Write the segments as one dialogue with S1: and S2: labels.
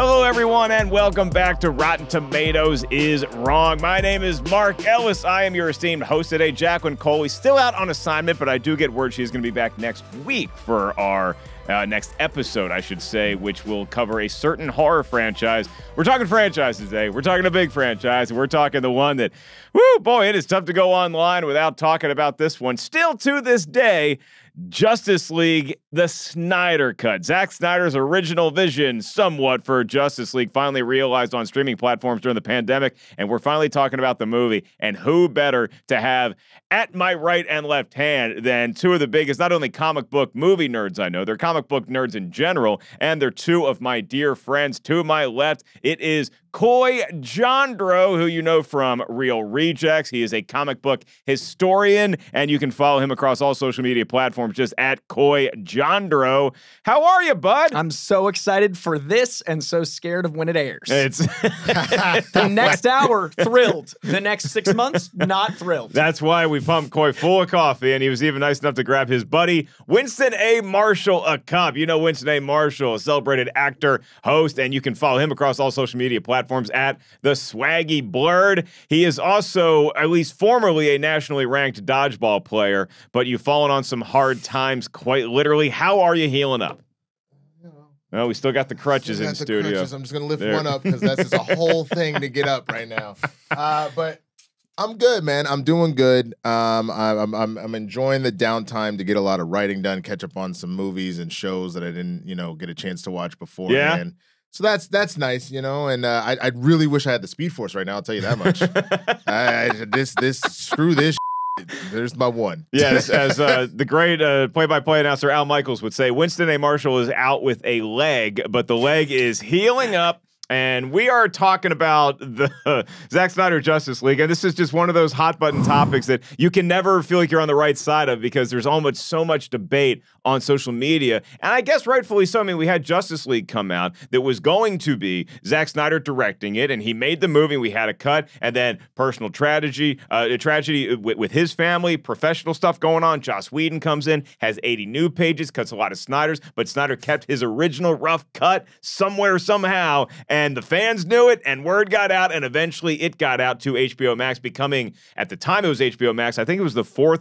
S1: Hello, everyone, and welcome back to Rotten Tomatoes is Wrong. My name is Mark Ellis. I am your esteemed host today. Jacqueline Coley's still out on assignment, but I do get word she's going to be back next week for our next episode, I should say, which will cover a certain horror franchise. We're talking franchises today. We're talking a big franchise, and we're talking the one that, whoo, boy, it is tough to go online without talking about this one. Still to this day, Justice League, the Snyder Cut. Zack Snyder's original vision, somewhat, for Justice League finally realized on streaming platforms during the pandemic, and we're finally talking about the movie. And who better to have at my right and left hand than two of the biggest, not only comic book movie nerds I know, they're comic book nerds in general, and they're two of my dear friends. To my left, it is Coy Jandreau, who you know from Real Rejects. He is a comic book historian, and you can follow him across all social media platforms just at Coy Jandreau. How are you, bud?
S2: I'm so excited for this and so scared of when it airs.
S1: It's
S2: the next hour, thrilled. The next 6 months, not thrilled.
S1: That's why we pumped Coy full of coffee, and he was even nice enough to grab his buddy, Winston A. Marshall, a cup. You know Winston A. Marshall, a celebrated actor, host, and you can follow him across all social media platforms at The Swaggy Blurred. He is also, at least formerly, a nationally ranked dodgeball player, but you've fallen on some hard times, quite literally. How are you healing up? No, we still got the crutches in studio.
S3: Crutches. I'm just going to lift one up because that's just a whole thing to get up right now. But I'm good, man. I'm doing good. I'm enjoying the downtime to get a lot of writing done, catch up on some movies and shows that I didn't, get a chance to watch beforehand. Yeah. So that's nice, and I really wish I had the Speed Force right now. I'll tell you that much. Screw this. There's my one.
S1: Yes, as the great play-by-play announcer Al Michaels would say, Winston A. Marshall is out with a leg, but the leg is healing up. And we are talking about the Zack Snyder Justice League. And this is just one of those hot button topics that you can never feel like you're on the right side of because there's almost so much debate on social media. And I guess rightfully so. I mean, we had Justice League come out that was going to be Zack Snyder directing it. And he made the movie. We had a cut. And then personal tragedy with his family, professional stuff going on. Joss Whedon comes in, has 80 new pages, cuts a lot of Snyder's. But Snyder kept his original rough cut somewhere, somehow. And the fans knew it, and word got out, and eventually it got out to HBO Max, becoming, at the time it was HBO Max, I think it was the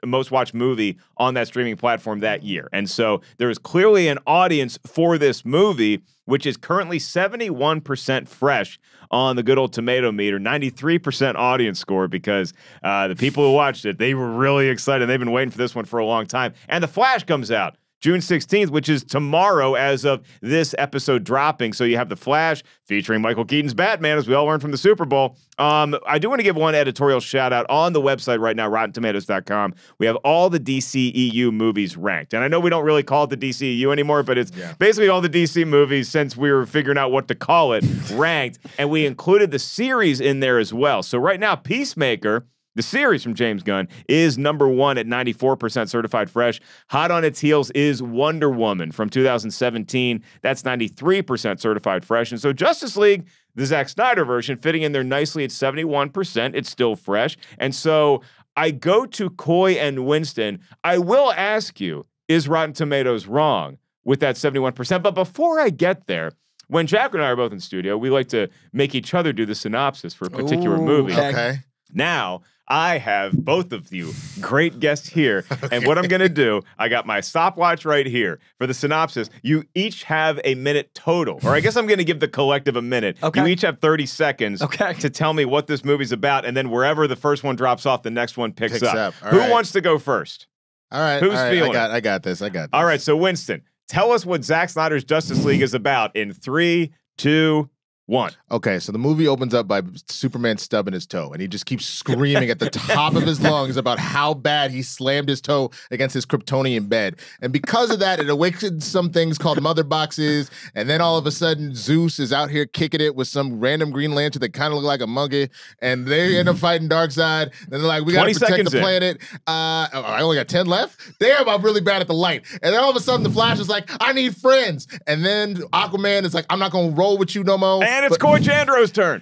S1: most watched movie on that streaming platform that year. And so there is clearly an audience for this movie, which is currently 71% fresh on the good old tomato meter, 93% audience score, because the people who watched it, they were really excited. They've been waiting for this one for a long time. And The Flash comes out June 16th, which is tomorrow as of this episode dropping. So you have The Flash featuring Michael Keaton's Batman, as we all learned from the Super Bowl. I do want to give one editorial shout out on the website right now, RottenTomatoes.com. We have all the DCEU movies ranked. And I know we don't really call it the DCEU anymore, but it's basically all the DC movies since we were figuring out what to call it ranked. And we included the series in there as well. So right now, Peacemaker, the series from James Gunn, is number one at 94% certified fresh. Hot on its heels is Wonder Woman from 2017. That's 93% certified fresh. And so Justice League, the Zack Snyder version, fitting in there nicely at 71%. It's still fresh. And so I go to Coy and Winston. I will ask you, is Rotten Tomatoes wrong with that 71%? But before I get there, when Jack and I are both in studio, we like to make each other do the synopsis for a particular movie.
S3: Okay.
S1: Now, I have both of you great guests here, and what I'm going to do, I got my stopwatch right here for the synopsis. You each have a minute total, or I guess I'm going to give the collective a minute.
S2: Okay.
S1: You each have 30 seconds to tell me what this movie's about, and then wherever the first one drops off, the next one picks up. Who wants to go first?
S3: All right.
S1: Who's feeling it?
S3: I got this.
S1: All right, so Winston, tell us what Zack Snyder's Justice League is about in 3, 2, 1.
S3: Okay, so the movie opens up by Superman stubbing his toe, and he just keeps screaming at the top of his lungs about how bad he slammed his toe against his Kryptonian bed. And because of that, it awakens some things called mother boxes, and then all of a sudden, Zeus is out here kicking it with some random Green Lantern that kind of look like a monkey, and they end up fighting Darkseid, and they're like, we gotta protect the planet. I only got 10 left? Damn, I'm really bad at the light. And then all of a sudden, the Flash is like, I need friends. And then Aquaman is like, I'm not gonna roll with you no more.
S1: And it's Coy Jandreau's turn.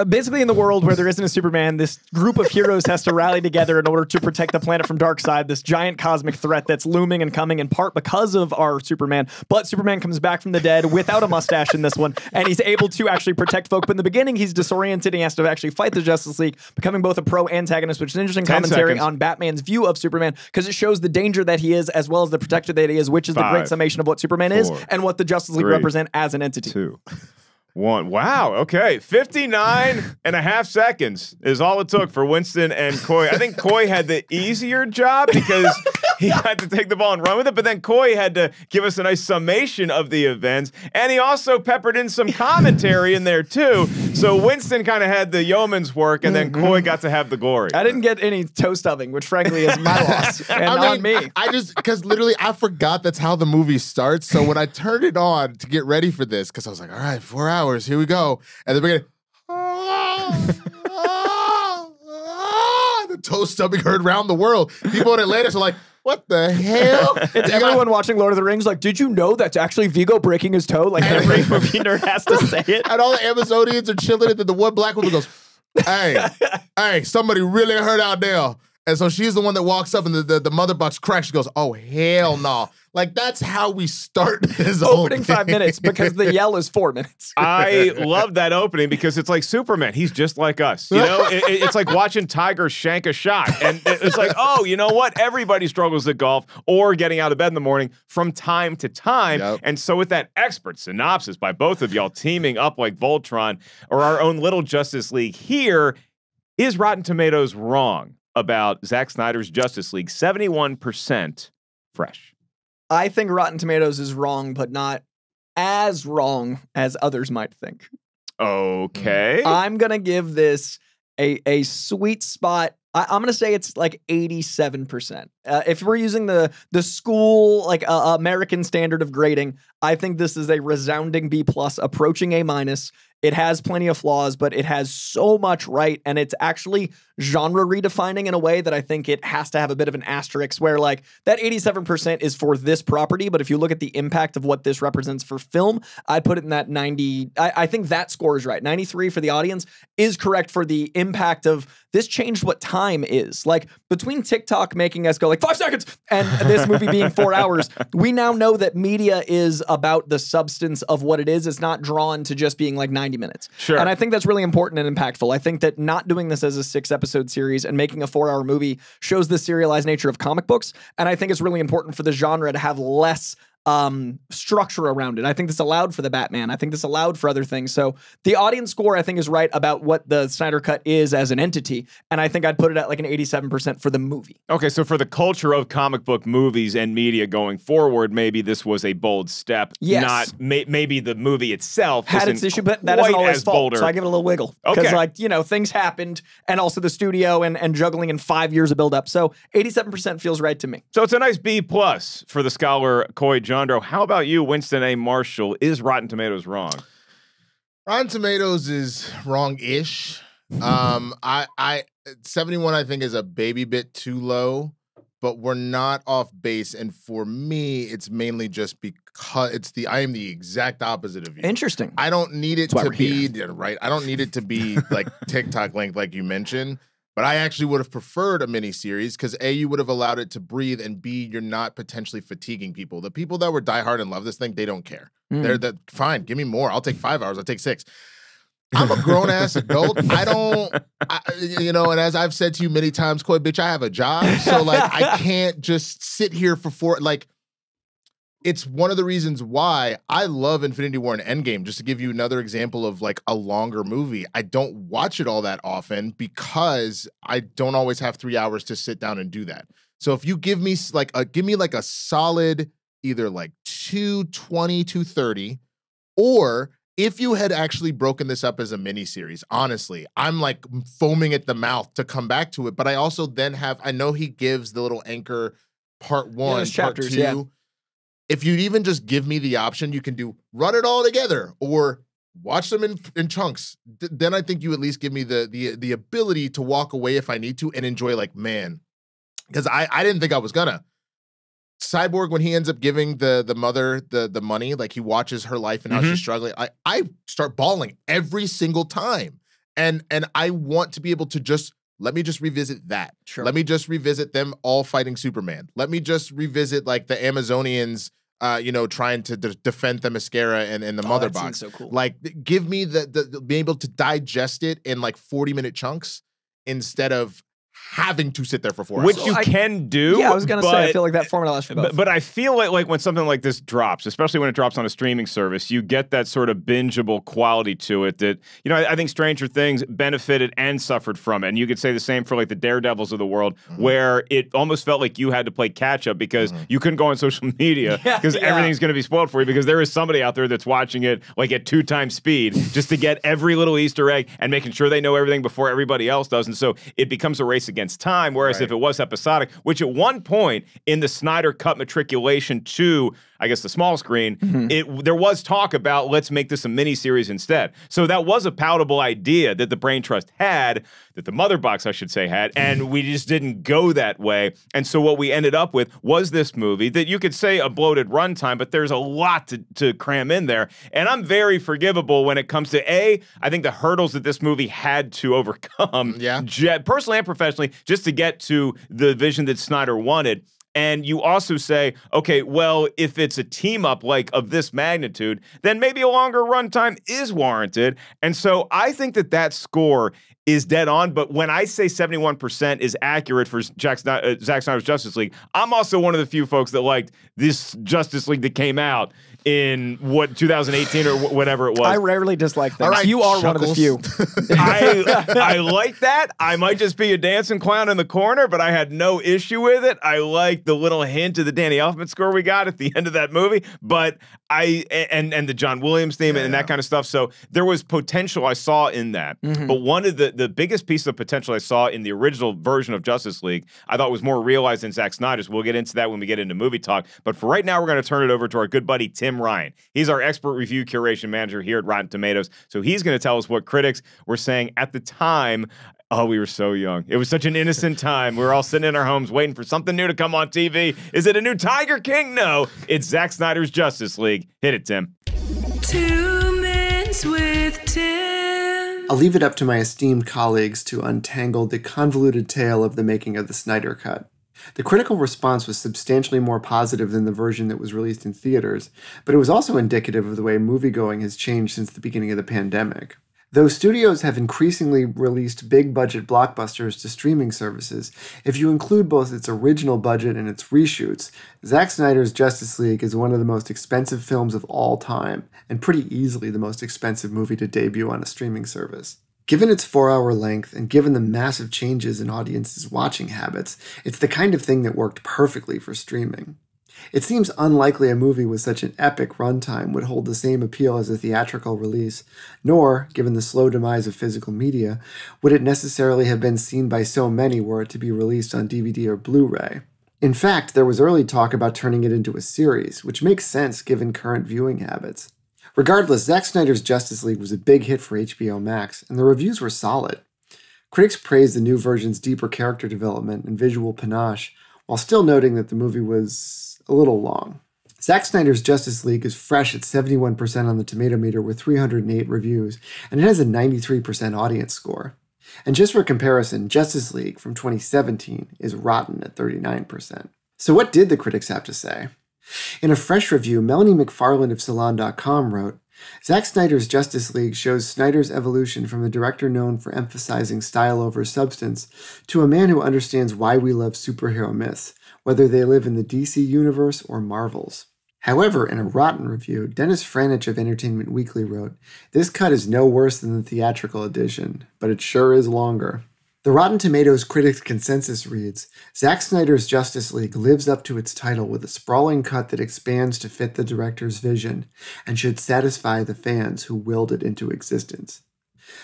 S2: Basically, in the world where there isn't a Superman, this group of heroes has to rally together in order to protect the planet from Darkseid, this giant cosmic threat that's looming and coming in part because of our Superman. But Superman comes back from the dead without a mustache in this one, and he's able to actually protect folk. But in the beginning, he's disoriented. And he has to actually fight the Justice League, becoming both a pro-antagonist, which is an interesting commentary on Batman's view of Superman, because it shows the danger that he is as well as the protector that he is, which is the great summation of what Superman is and what the Justice League represent as an entity.
S1: 2, 1. Wow. Okay. 59.5 seconds is all it took for Winston and Coy. I think Coy had the easier job because he had to take the ball and run with it, but then Coy had to give us a nice summation of the events, and he also peppered in some commentary in there too. So Winston kind of had the yeoman's work, and then Coy got to have the glory.
S2: I didn't get any toe stubbing, which frankly is my loss, and on me.
S3: I just, because literally I forgot that's how the movie starts, so when I turned it on to get ready for this, because I was like, all right, 4 hours. Here we go. At the beginning, the toe stubbing heard around the world. People in Atlantis are like, what the hell?
S2: It's everyone watching Lord of the Rings like, did you know that's actually Viggo breaking his toe? Like every movie nerd has to say it.
S3: And all the Amazonians are chilling, and then the one black woman goes, hey, somebody really hurt out there. And so she's the one that walks up, and the mother box cracks. She goes, oh, hell no. Like, that's how we start this
S2: opening 5 minutes, because the yell is 4 minutes.
S1: I love that opening because it's like Superman. He's just like us. You know, it's like watching Tiger shank a shot. And it's like, oh, you know what? Everybody struggles at golf or getting out of bed in the morning from time to time. Yep. And so with that expert synopsis by both of y'all teaming up like Voltron or our own little Justice League here, is Rotten Tomatoes wrong about Zack Snyder's Justice League? 71% fresh.
S2: I think Rotten Tomatoes is wrong, but not as wrong as others might think.
S1: Okay.
S2: I'm going to give this a sweet spot. I'm going to say it's like 87%. If we're using the school, like American standard of grading, I think this is a resounding B+, approaching A-. It has plenty of flaws, but it has so much right, and it's actually genre redefining in a way that I think it has to have a bit of an asterisk, where like that 87% is for this property, but if you look at the impact of what this represents for film, I'd put it in that 90. I think that score is right. 93 for the audience is correct for the impact of this changed what time is. Like between TikTok making us go like 5 seconds and this movie being 4 hours, we now know that media is about the substance of what it is. It's not drawn to just being like 90 minutes.
S1: Sure.
S2: And I think that's really important and impactful. I think that not doing this as a 6-episode series and making a 4-hour movie shows the serialized nature of comic books. And I think it's really important for the genre to have less structure around it. I think this allowed for the Batman. I think this allowed for other things. So the audience score, I think, is right about what the Snyder Cut is as an entity. And I think I'd put it at like an 87% for the movie.
S1: Okay, so for the culture of comic book movies and media going forward, maybe this was a bold step.
S2: Yes.
S1: Not maybe the movie itself
S2: had its issue, but that isn't always fault.
S1: Bolder.
S2: So I give it a little wiggle. Because like, you know, things happened, and also the studio and juggling in 5 years of build-up. So 87% feels right to me.
S1: So it's a nice B+ for the scholar Coy Jandreau. How about you, Winston A. Marshall? Is Rotten Tomatoes wrong?
S3: Rotten Tomatoes is wrong-ish. 71 I think is a baby bit too low, but we're not off base. And for me, it's mainly just because I am the exact opposite of you.
S2: Interesting.
S3: I don't need it to be right. I don't need it to be like TikTok length, like you mentioned. But I actually would have preferred a miniseries because A, you would have allowed it to breathe, and B, you're not potentially fatiguing people. The people that were diehard and love this thing, they don't care. They're fine. Give me more. I'll take 5 hours. I'll take 6. I'm a grown ass adult. You know, and as I've said to you many times, Coy, bitch, I have a job. So like, I can't just sit here for 4. Like, it's one of the reasons why I love Infinity War and Endgame. Just to give you another example of like a longer movie, I don't watch it all that often because I don't always have 3 hours to sit down and do that. So if you give me like a solid either like 220, 230, or if you had actually broken this up as a miniseries, honestly, I'm like foaming at the mouth to come back to it. But I also then I know he gives the little anchor part 1, part
S2: chapters,
S3: 2. Yeah. If you'd even just give me the option, you can run it all together or watch them in chunks. Then I think you at least give me the ability to walk away if I need to and enjoy like, man, because I didn't think I was gonna. Cyborg, when he ends up giving the mother the money, like he watches her life and how she's struggling, I start bawling every single time. And I want to be able to let me just revisit that.
S2: Sure.
S3: Let me just revisit them all fighting Superman. Let me just revisit like the Amazonians, trying to defend Themyscira and the Mother
S2: that
S3: Box.
S2: seems so cool.
S3: Like, give me the being able to digest it in like 40-minute chunks instead of having to sit there for 4 hours.
S1: Which you can do.
S2: Yeah, I was going to say, I feel like that formula lasts for both.
S1: But I feel like when something like this drops, especially when it drops on a streaming service, you get that sort of bingeable quality to it that, I think Stranger Things benefited and suffered from it. And you could say the same for like the Daredevils of the world, where it almost felt like you had to play catch up because you couldn't go on social media because everything's going to be spoiled for you because there is somebody out there that's watching it like at 2 times speed just to get every little Easter egg and making sure they know everything before everybody else does. And so it becomes a race against time. Whereas if it was episodic, which at one point in the Snyder Cut matriculation to, I guess, the small screen, there was talk about let's make this a miniseries instead. So that was a palatable idea that the Brain Trust had, that the Mother Box, I should say, had, and we just didn't go that way. And so what we ended up with was this movie that you could say a bloated runtime, but there's a lot to cram in there. And I'm very forgivable when it comes to I think the hurdles that this movie had to overcome, personally and professionally, just to get to the vision that Snyder wanted. And you also say, okay, well, if it's a team up like of this magnitude, then maybe a longer runtime is warranted. And so I think that score is dead on. But when I say 71% is accurate for Zack Snyder's Justice League, I'm also one of the few folks that liked this Justice League that came out in 2018 or whatever it was.
S2: I rarely dislike things.
S3: Right,
S2: you are one of the few.
S1: I like that. I might just be a dancing clown in the corner, but I had no issue with it. I like the little hint of the Danny Elfman score we got at the end of that movie, but and the John Williams theme and that kind of stuff. So there was potential I saw in that. But one of the biggest piece of potential I saw in the original version of Justice League, I thought was more realized than Zack Snyder's. We'll get into that when we get into movie talk. But for right now, we're going to turn it over to our good buddy Tim Ryan. He's our expert review curation manager here at Rotten Tomatoes. So he's going to tell us what critics were saying at the time. Oh, we were so young. It was such an innocent time. We were all sitting in our homes waiting for something new to come on TV. Is it a new Tiger King? No, it's Zack Snyder's Justice League. Hit it, Tim.
S4: 2 Minutes with Tim.
S5: I'll leave it up to my esteemed colleagues to untangle the convoluted tale of the making of the Snyder Cut. The critical response was substantially more positive than the version that was released in theaters, but it was also indicative of the way moviegoing has changed since the beginning of the pandemic. Though studios have increasingly released big-budget blockbusters to streaming services, if you include both its original budget and its reshoots, Zack Snyder's Justice League is one of the most expensive films of all time, and pretty easily the most expensive movie to debut on a streaming service. Given its 4-hour length, and given the massive changes in audiences' watching habits, it's the kind of thing that worked perfectly for streaming. It seems unlikely a movie with such an epic runtime would hold the same appeal as a theatrical release, nor, given the slow demise of physical media, would it necessarily have been seen by so many were it to be released on DVD or Blu-ray. In fact, there was early talk about turning it into a series, which makes sense given current viewing habits. Regardless, Zack Snyder's Justice League was a big hit for HBO Max, and the reviews were solid. Critics praised the new version's deeper character development and visual panache, while still noting that the movie was a little long. Zack Snyder's Justice League is fresh at 71% on the Tomato Meter with 308 reviews, and it has a 93% audience score. And just for comparison, Justice League from 2017 is rotten at 39%. So what did the critics have to say? In a fresh review, Melanie McFarland of Salon.com wrote, Zack Snyder's Justice League shows Snyder's evolution from a director known for emphasizing style over substance to a man who understands why we love superhero myths, whether they live in the DC universe or Marvel's. However, in a rotten review, Dennis Franich of Entertainment Weekly wrote, this cut is no worse than the theatrical edition, but it sure is longer. The Rotten Tomatoes critics' consensus reads, Zack Snyder's Justice League lives up to its title with a sprawling cut that expands to fit the director's vision and should satisfy the fans who willed it into existence.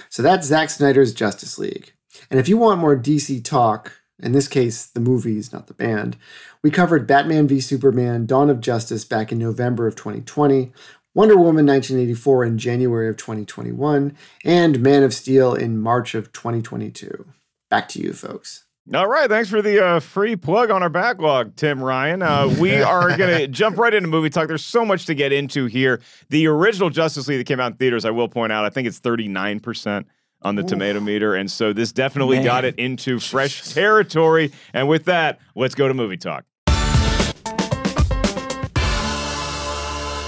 S5: So that's Zack Snyder's Justice League. And if you want more DC talk, in this case, the movies, not the band, we covered Batman v Superman, Dawn of Justice back in November of 2020, Wonder Woman 1984 in January of 2021, and Man of Steel in March of 2022. Back to you, folks.
S1: All right, thanks for the free plug on our backlog, Tim Ryan. We are going to jump right into movie talk. There's so much to get into here. The original Justice League that came out in theaters, I will point out, I think it's 39% on the tomato meter. And so this definitely got it into fresh territory. And with that, let's go to movie talk.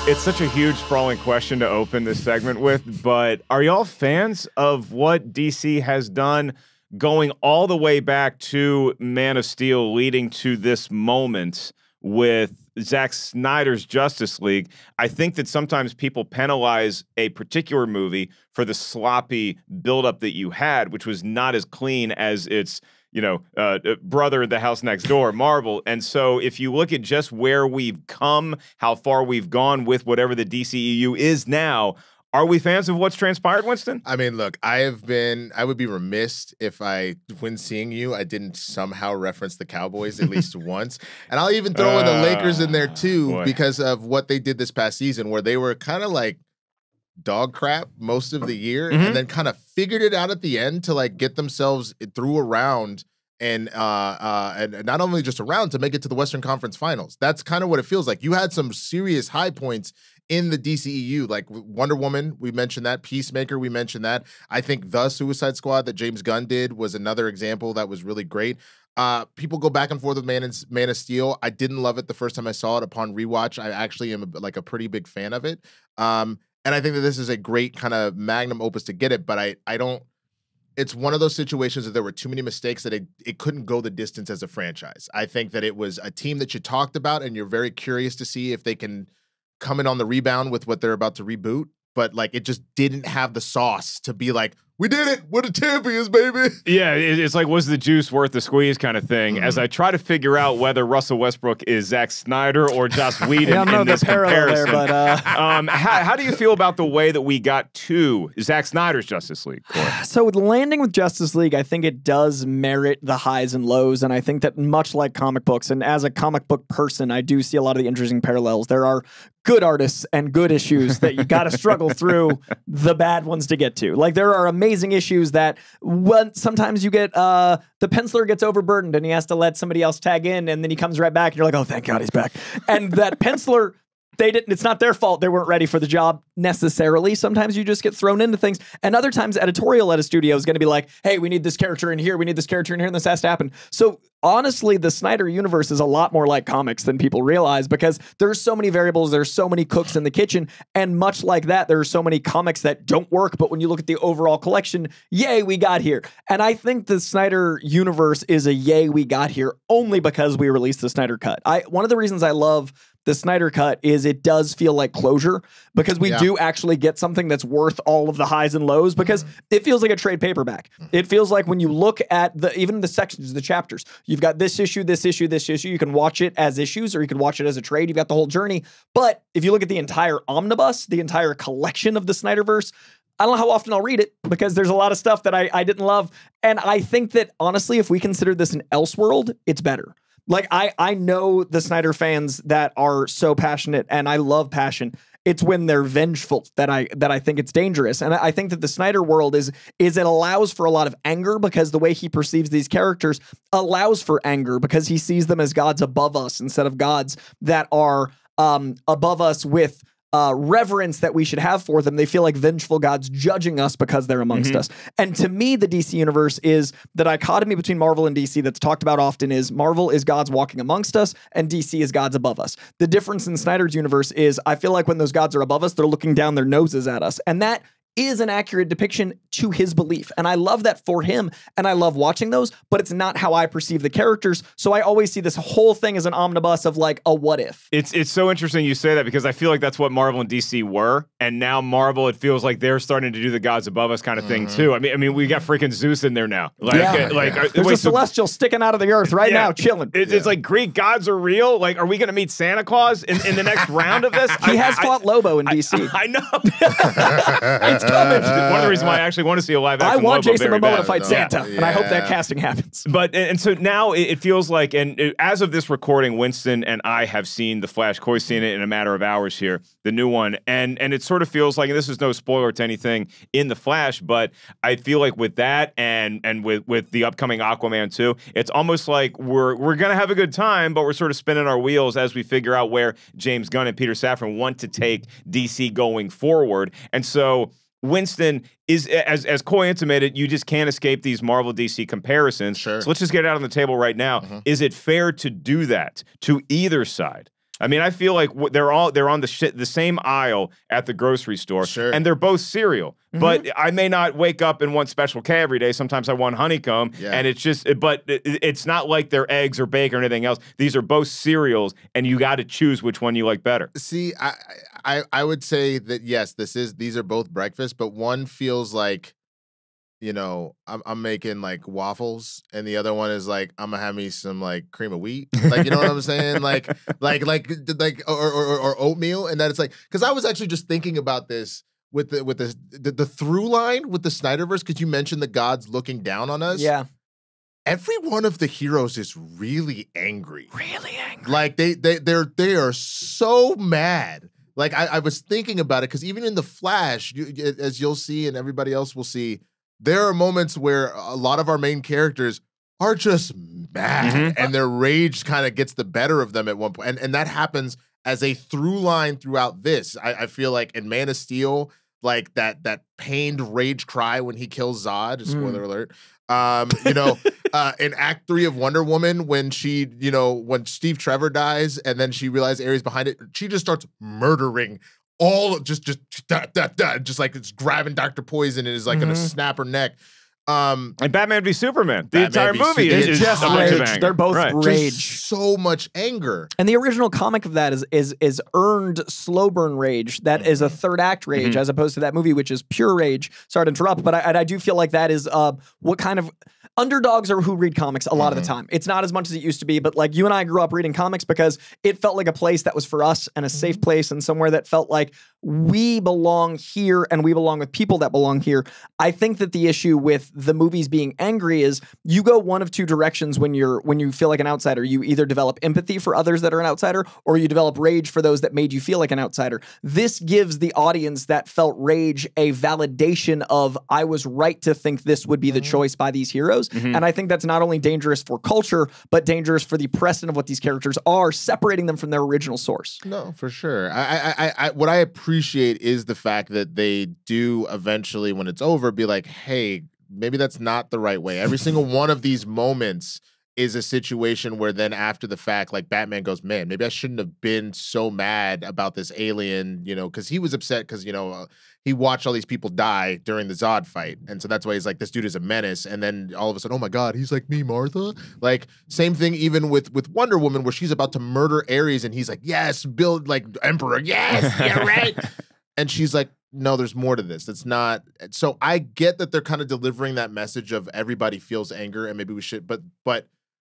S1: It's such a huge, sprawling question to open this segment with, but are y'all fans of what DC has done going all the way back to Man of Steel, leading to this moment with Zack Snyder's Justice League? I think that sometimes people penalize a particular movie for the sloppy buildup that you had, which was not as clean as its brother, the house next door, Marvel. And so if you look at just where we've come, how far we've gone with whatever the DCEU is now, are we fans of what's transpired, Winston?
S3: I mean, look, I would be remiss if when seeing you, I didn't somehow reference the Cowboys at least once. And I'll even throw in the Lakers in there too, because of what they did this past season, where they were kind of like dog crap most of the year, and then kind of figured it out at the end to like get themselves through a round and not only just a round to make it to the Western Conference Finals. That's kind of what it feels like. You had some serious high points in the DCEU, like Wonder Woman, we mentioned that. Peacemaker, we mentioned that. I think The Suicide Squad that James Gunn did was another example that was really great. People go back and forth with Man of Steel. I didn't love it the first time I saw it. Upon rewatch, I actually am like a pretty big fan of it. And I think that this is a great kind of magnum opus to get it, but I don't. It's one of those situations that there were too many mistakes that it couldn't go the distance as a franchise. I think that it was a team that you talked about, and you're very curious to see if they can come in on the rebound with what they're about to reboot, but like it just didn't have the sauce to be like, we did it, we're the champions, baby.
S1: Yeah, it's like, was the juice worth the squeeze kind of thing. As I try to figure out whether Russell Westbrook is Zack Snyder or Joss Whedon in this comparison.
S2: There, but,
S1: how do you feel about the way that we got to Zack Snyder's Justice League, Coy?
S2: So landing with Justice League, I think it does merit the highs and lows, and I think that much like comic books, and as a comic book person, I do see a lot of the interesting parallels. There are good artists and good issues that you got to struggle through the bad ones to get to. Like there are amazing issues that sometimes you get the penciler gets overburdened and he has to let somebody else tag in, and then he comes right back and you're like, oh, thank God he's back. And that penciler, it's not their fault. They weren't ready for the job necessarily. Sometimes you just get thrown into things. And other times editorial at a studio is going to be like, hey, we need this character in here. We need this character in here. And this has to happen. So honestly, the Snyder universe is a lot more like comics than people realize, because there's so many variables. There's so many cooks in the kitchen. And much like that, there are so many comics that don't work. But when you look at the overall collection, yay, we got here. And I think the Snyder universe is a yay, we got here only because we released the Snyder Cut. One of the reasons I love the Snyder Cut is it does feel like closure, because we do actually get something that's worth all of the highs and lows, because it feels like a trade paperback. It feels like when you look at even the sections, the chapters, you've got this issue, this issue, this issue. You can watch it as issues or you can watch it as a trade. You've got the whole journey. But if you look at the entire omnibus, the entire collection of the Snyderverse, I don't know how often I'll read it, because there's a lot of stuff that I didn't love. And I think that honestly, if we consider this an Elseworld, it's better. Like I know the Snyder fans that are so passionate, and I love passion. It's when they're vengeful that I think it's dangerous. And I think that the Snyder world is it allows for a lot of anger, because the way he perceives these characters allows for anger, because he sees them as gods above us instead of gods that are above us with reverence that we should have for them. They feel like vengeful gods judging us because they're amongst us. And to me, the DC universe is the dichotomy between Marvel and DC that's talked about often is Marvel is gods walking amongst us and DC is gods above us. The difference in Snyder's universe is I feel like when those gods are above us, they're looking down their noses at us. And that is an accurate depiction to his belief. And I love that for him, and I love watching those, but it's not how I perceive the characters. So I always see this whole thing as an omnibus of like a what if.
S1: It's so interesting you say that, because I feel like that's what Marvel and DC were, and now Marvel, it feels like they're starting to do the gods above us kind of thing too. I mean we got freaking Zeus in there now.
S2: There's a celestial sticking out of the earth right now, chilling.
S1: It's like Greek gods are real. Like, are we going to meet Santa Claus in the next round of this?
S2: He has fought Lobo in DC.
S1: I know. One of the reasons why I actually want to see a live action.
S2: I want
S1: Lobo
S2: Jason
S1: very
S2: Momoa
S1: bad.
S2: to fight Santa, and I hope that casting happens.
S1: But and so now it feels like, and as of this recording, Winston and I have seen The Flash. Coy's seen it in a matter of hours here, the new one, and it sort of feels like, and this is no spoiler to anything in The Flash, but I feel like with that and with the upcoming Aquaman 2, it's almost like we're gonna have a good time, but we're sort of spinning our wheels as we figure out where James Gunn and Peter Safran want to take DC going forward, and so. Winston is, as Coy intimated, you just can't escape these Marvel DC comparisons.
S3: Sure.
S1: So let's just get it out on the table right now. Is it fair to do that to either side? I mean, I feel like they're on the same aisle at the grocery store, and they're both cereal. But I may not wake up and want Special K every day. Sometimes I want honeycomb, and it's just. But it's not like they're eggs or bacon or anything else. These are both cereals, and you got to choose which one you like better.
S3: See, I would say that yes, these are both breakfast, but one feels like, you know, I'm making like waffles, and the other one is like I'm gonna have me some like cream of wheat, like, you know what I'm saying, like or oatmeal, and that it's like, because I was actually just thinking about this with the through line with the Snyderverse, because you mentioned the gods looking down on us.
S2: Yeah,
S3: every one of the heroes is really angry, like they are so mad. Like I was thinking about it because even in the Flash, as you'll see, and everybody else will see, there are moments where a lot of our main characters are just mad, and their rage kind of gets the better of them at one point. And that happens as a through line throughout this. I feel like in Man of Steel, like that pained rage cry when he kills Zod, spoiler alert. You know, in Act 3 of Wonder Woman, when she, you know, when Steve Trevor dies and then she realizes Ares behind it, she just starts murdering all just like it's grabbing Dr. Poison and is like gonna snap her neck.
S1: And Batman v Superman, the entire movie is
S2: just rage. They're both rage.
S3: Just so much anger.
S2: And the original comic of that is earned slow burn rage. That is a third act rage, as opposed to that movie, which is pure rage. Sorry to interrupt, but I do feel like that is what kind of underdogs are who read comics a lot of the time. It's not as much as it used to be, but like you and I grew up reading comics because it felt like a place that was for us and a safe place and somewhere that felt like we belong here and we belong with people that belong here. I think that the issue with the movies being angry is you go one of two directions when you feel like an outsider. You either develop empathy for others that are an outsider, or you develop rage for those that made you feel like an outsider. This gives the audience that felt rage a validation of, I was right to think this would be the choice by these heroes. And I think that's not only dangerous for culture, but dangerous for the precedent of what these characters are, separating them from their original source.
S3: No, for sure. What I appreciate is the fact that they do eventually, when it's over, be like, hey, maybe that's not the right way. Every single one of these moments is a situation where then after the fact, like Batman goes, man, maybe I shouldn't have been so mad about this alien, you know, because he was upset because, you know, he watched all these people die during the Zod fight. And so that's why he's like, this dude is a menace. And then all of a sudden, oh my God, he's like me, Martha. Like, same thing even with Wonder Woman, where she's about to murder Ares and he's like, yes, build like Emperor. Yes, yeah, right. And she's like, no, there's more to this. That's not. So I get that they're kind of delivering that message of everybody feels anger and maybe we should, but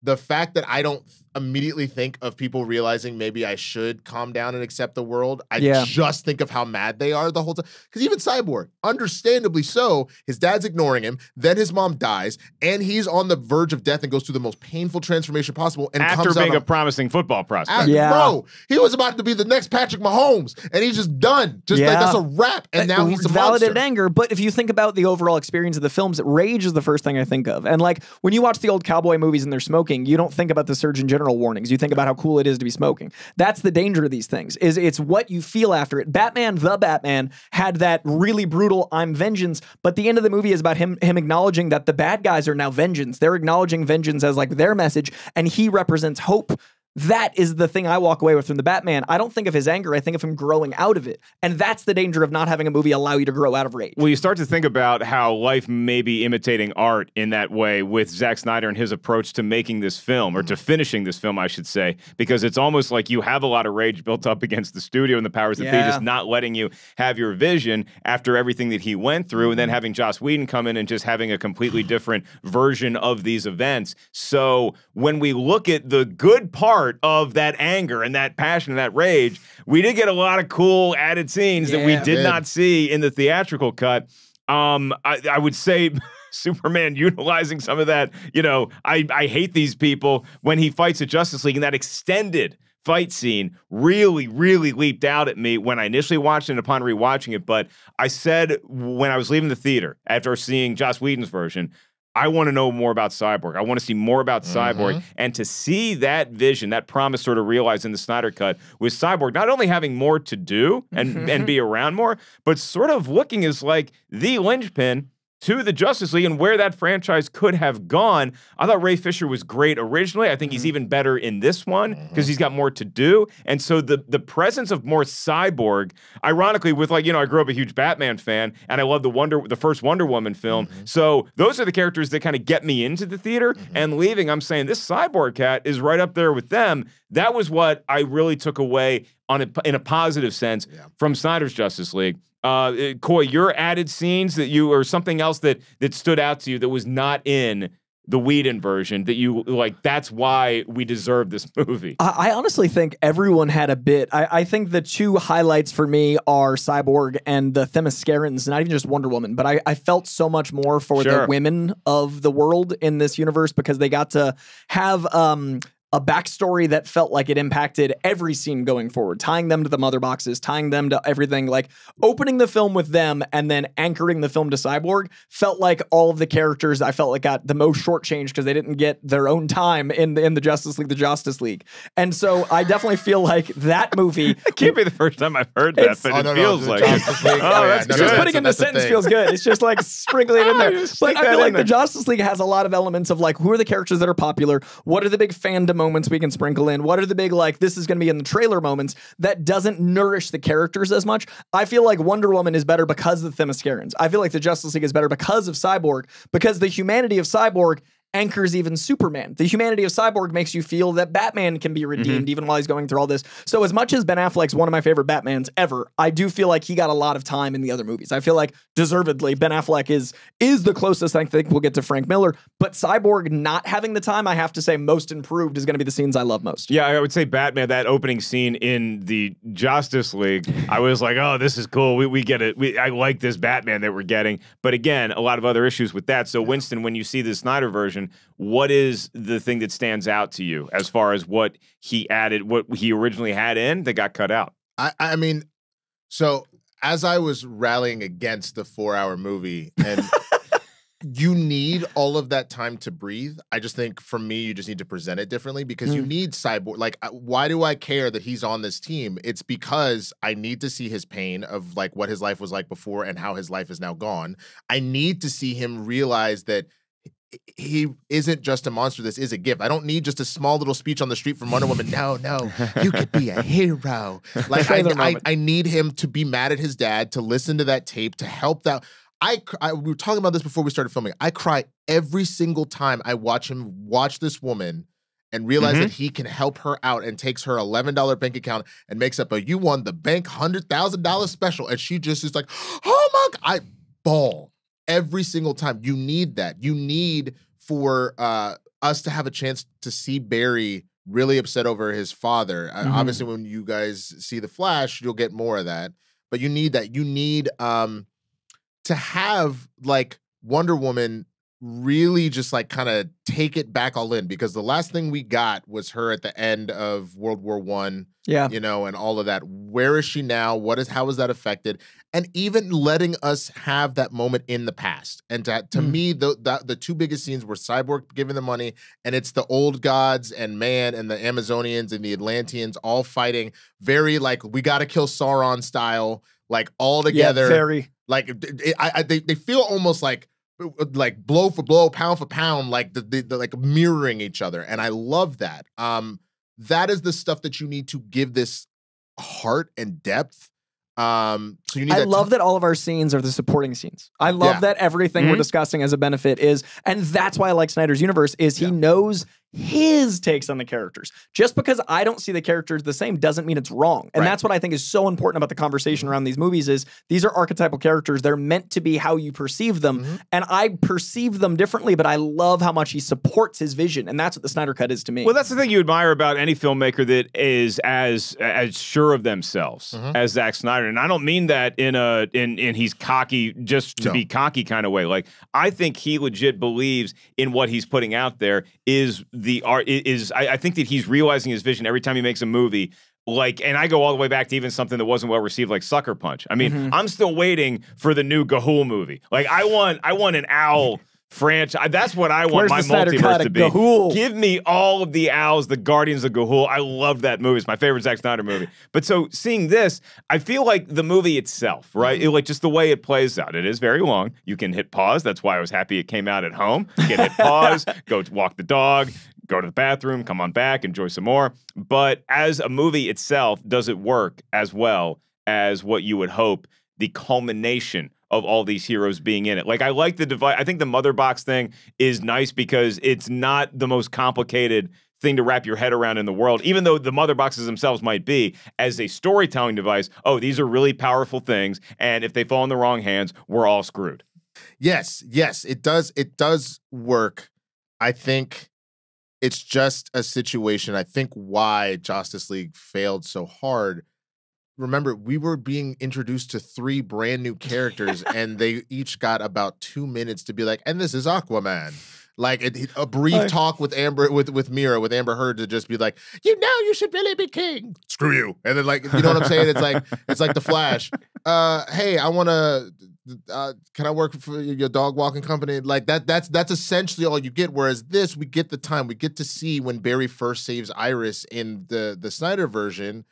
S3: the fact that I don't immediately think of people realizing maybe I should calm down and accept the world. I just think of how mad they are the whole time. Because even Cyborg, understandably so, his dad's ignoring him, then his mom dies, and he's on the verge of death and goes through the most painful transformation possible. And
S1: after
S3: comes
S1: being
S3: out
S1: a promising football prospect.
S3: Bro, he was about to be the next Patrick Mahomes, and he's just done. Just like, that's a wrap, and now he's a
S2: validated
S3: monster.
S2: anger. But if you think about the overall experience of the films, rage is the first thing I think of. And like, when you watch the old cowboy movies and they're smoking, you don't think about the Surgeon General warnings. You think about how cool it is to be smoking. That's the danger of these things, is it's what you feel after it. The Batman had that really brutal I'm vengeance, but the end of the movie is about him acknowledging that the bad guys are now vengeance. They're acknowledging vengeance as like their message, and he represents hope. That is the thing I walk away with from the Batman. I don't think of his anger. I think of him growing out of it. And that's the danger of not having a movie allow you to grow out of rage.
S1: Well, you start to think about how life may be imitating art in that way with Zack Snyder and his approach to making this film, or to finishing this film, I should say, because it's almost like you have a lot of rage built up against the studio and the powers that be, just not letting you have your vision after everything that he went through, and then having Joss Whedon come in and just having a completely different version of these events. So when we look at the good part of that anger and that passion and that rage, we did get a lot of cool added scenes that we did not see in the theatrical cut. I would say Superman utilizing some of that, you know, I hate these people when he fights at Justice League, and that extended fight scene really, really leaped out at me when I initially watched it and upon rewatching it. But I said when I was leaving the theater after seeing Joss Whedon's version, I want to know more about Cyborg. I want to see more about Cyborg. And to see that vision, that promise sort of realized in the Snyder Cut with Cyborg not only having more to do and be around more, but sort of looking as like the linchpin to the Justice League and where that franchise could have gone. I thought Ray Fisher was great originally. I think he's even better in this one because he's got more to do. And so the presence of more Cyborg, ironically, with like, I grew up a huge Batman fan and I love the first Wonder Woman film. So those are the characters that kind of get me into the theater and leaving. I'm saying this Cyborg cat is right up there with them. That was what I really took away in a positive sense from Snyder's Justice League. Coy, your added scenes or something else that stood out to you that was not in the Whedon version that you like, that's why we deserve this movie.
S2: I honestly think everyone had a bit. I think the two highlights for me are Cyborg and the Themyscirans, not even just Wonder Woman, but I felt so much more for the women of the world in this universe because they got to have a backstory that felt like it impacted every scene going forward, tying them to the mother boxes, tying them to everything, like opening the film with them and then anchoring the film to Cyborg felt like all of the characters I felt like got the most shortchanged because they didn't get their own time in the Justice League, And so I definitely feel like that movie.
S1: It can't be the first time I've heard that, but it feels like it.
S2: That's good. Just putting in the sentence feels good. It's just like sprinkling it in there. But I feel like the Justice League has a lot of elements of like, who are the characters that are popular? What are the big fandom moments we can sprinkle in? What are the big, like, this is going to be in the trailer moments that doesn't nourish the characters as much? I feel like Wonder Woman is better because of the Themyscirans. I feel like the Justice League is better because of Cyborg, because the humanity of Cyborg anchors even Superman. The humanity of Cyborg makes you feel that Batman can be redeemed even while he's going through all this. So as much as Ben Affleck's one of my favorite Batmans ever, I do feel like he got a lot of time in the other movies. I feel like deservedly Ben Affleck is the closest I think we'll get to Frank Miller, but Cyborg not having the time, I have to say most improved is going to be the scenes I love most.
S1: Yeah, I would say Batman, that opening scene in the Justice League, I was like, oh, this is cool. We get it. I like this Batman that we're getting. But again, a lot of other issues with that. So Winston, when you see the Snyder version, what is the thing that stands out to you as far as what he added, what he originally had in that got cut out?
S3: I mean, so as I was rallying against the 4-hour movie, and you need all of that time to breathe. I just think for me, you just need to present it differently because you need Cyborg. Like, why do I care that he's on this team? It's because I need to see his pain of like what his life was like before and how his life is now gone. I need to see him realize that he isn't just a monster. This is a gift. I don't need just a small little speech on the street from Wonder Woman. No, you could be a hero. Like I need him to be mad at his dad, to listen to that tape, to help that. We were talking about this before we started filming. I cry every single time I watch him watch this woman and realize that he can help her out and takes her $11 bank account and makes up a you won the bank $100,000 special. And she just is like, oh my God. I bawl. Every single time. You need that. You need for us to have a chance to see Barry really upset over his father. Obviously, when you guys see The Flash, you'll get more of that. But you need that. You need to have, like, Wonder Woman really just, like, kind of take it back all in. Because the last thing we got was her at the end of World War I. Yeah. You know, and all of that. Where is she now? How is that affected? And even letting us have that moment in the past. And to me, the two biggest scenes were Cyborg giving the money, and it's the old gods and man and the Amazonians and the Atlanteans all fighting very like we got to kill Sauron style, like all together. Yeah, very. Like they feel almost like blow for blow, pound for pound, like the like mirroring each other, and I love that. That is the stuff that you need to give this heart and depth. So you need. I
S2: love that all of our scenes are the supporting scenes. I love that everything we're discussing as a benefit is, and that's why I like Snyder's universe, is he knows his takes on the characters. Just because I don't see the characters the same doesn't mean it's wrong. And that's what I think is so important about the conversation around these movies is these are archetypal characters. They're meant to be how you perceive them. And I perceive them differently, but I love how much he supports his vision. And that's what the Snyder Cut is to me.
S1: Well, that's the thing you admire about any filmmaker that is as sure of themselves as Zack Snyder. And I don't mean that in he's cocky just to be cocky kind of way. Like, I think he legit believes in what he's putting out there is the art is. I think that he's realizing his vision every time he makes a movie. Like, and I go all the way back to even something that wasn't well received, like Sucker Punch. I mean, I'm still waiting for the new Gahul movie. Like, I want an owl franchise. That's what I want
S2: Where's
S1: my
S2: the Snyder
S1: multiverse
S2: Cut
S1: to
S2: of
S1: be.
S2: Ga'Hoole?
S1: Give me all of the Owls, the Guardians of Ga'Hoole. I love that movie. It's my favorite Zack Snyder movie. But so seeing this, I feel like the movie itself, right? Like just the way it plays out. It is very long. You can hit pause. That's why I was happy it came out at home. You can hit pause, go walk the dog, go to the bathroom, come on back, enjoy some more. But as a movie itself, does it work as well as what you would hope the culmination of all these heroes being in it? Like, I like the device. I think the mother box thing is nice because it's not the most complicated thing to wrap your head around in the world, even though the mother boxes themselves might be. As a storytelling device, oh, these are really powerful things, and if they fall in the wrong hands, we're all screwed.
S3: Yes, it does work. I think it's just a situation. I think why Justice League failed so hard. Remember, we were being introduced to 3 brand new characters, and they each got about 2 minutes to be like, and this is Aquaman. Like a brief talk with Amber, with Mira, with Amber Heard to just be like, you should really be king. Screw you. And then like, you know what I'm saying? It's like the Flash. Hey, I want to, can I work for your dog walking company? Like that's essentially all you get. Whereas this, we get the time, we get to see when Barry first saves Iris in the Snyder version.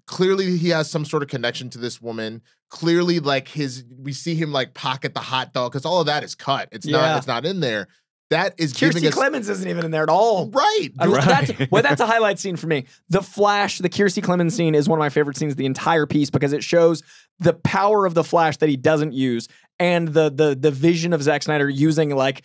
S3: Clearly, he has some sort of connection to this woman. Clearly, like we see him like pocket the hot dog because all of that is cut. It's not in there. That is giving us.
S2: Kiersey Clemens isn't even in there at all.
S3: Right.
S2: That's a highlight scene for me. The Flash, the Kiersey Clemens scene is one of my favorite scenes of the entire piece because it shows the power of the Flash that he doesn't use and the vision of Zack Snyder using like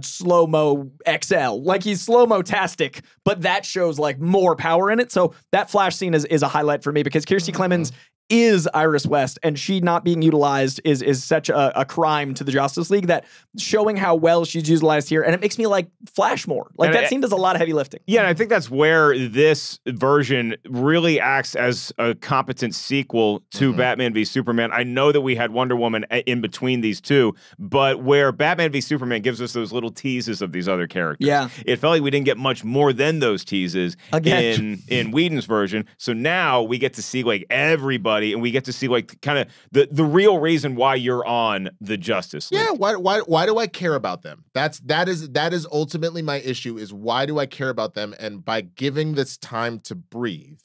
S2: slow-mo XL. Like he's slow-mo-tastic, but that shows like more power in it. So that Flash scene is a highlight for me because Kiersey Clemens is Iris West, and she not being utilized is such a crime to the Justice League that showing how well she's utilized here, and it makes me like Flash more. Like that scene does a lot of heavy lifting.
S1: Yeah, and I think that's where this version really acts as a competent sequel to Batman v Superman. I know that we had Wonder Woman in between these two, but where Batman v Superman gives us those little teases of these other characters.
S2: Yeah.
S1: It felt like we didn't get much more than those teases in Whedon's version. So now we get to see like everybody, and we get to see like kind of the real reason why you're on the Justice League.
S3: Yeah, why do I care about them? That is ultimately my issue, is why do I care about them? And by giving this time to breathe,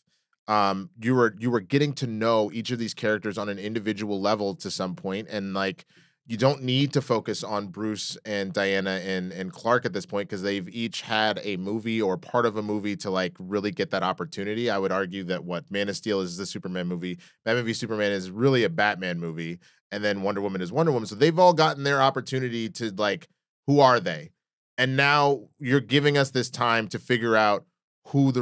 S3: you were getting to know each of these characters on an individual level to some point, and like you don't need to focus on Bruce and Diana and Clark at this point because they've each had a movie or part of a movie to like really get that opportunity. I would argue that Man of Steel is the Superman movie, Batman v Superman is really a Batman movie, and then Wonder Woman is Wonder Woman. So they've all gotten their opportunity to like, who are they? And now you're giving us this time to figure out who the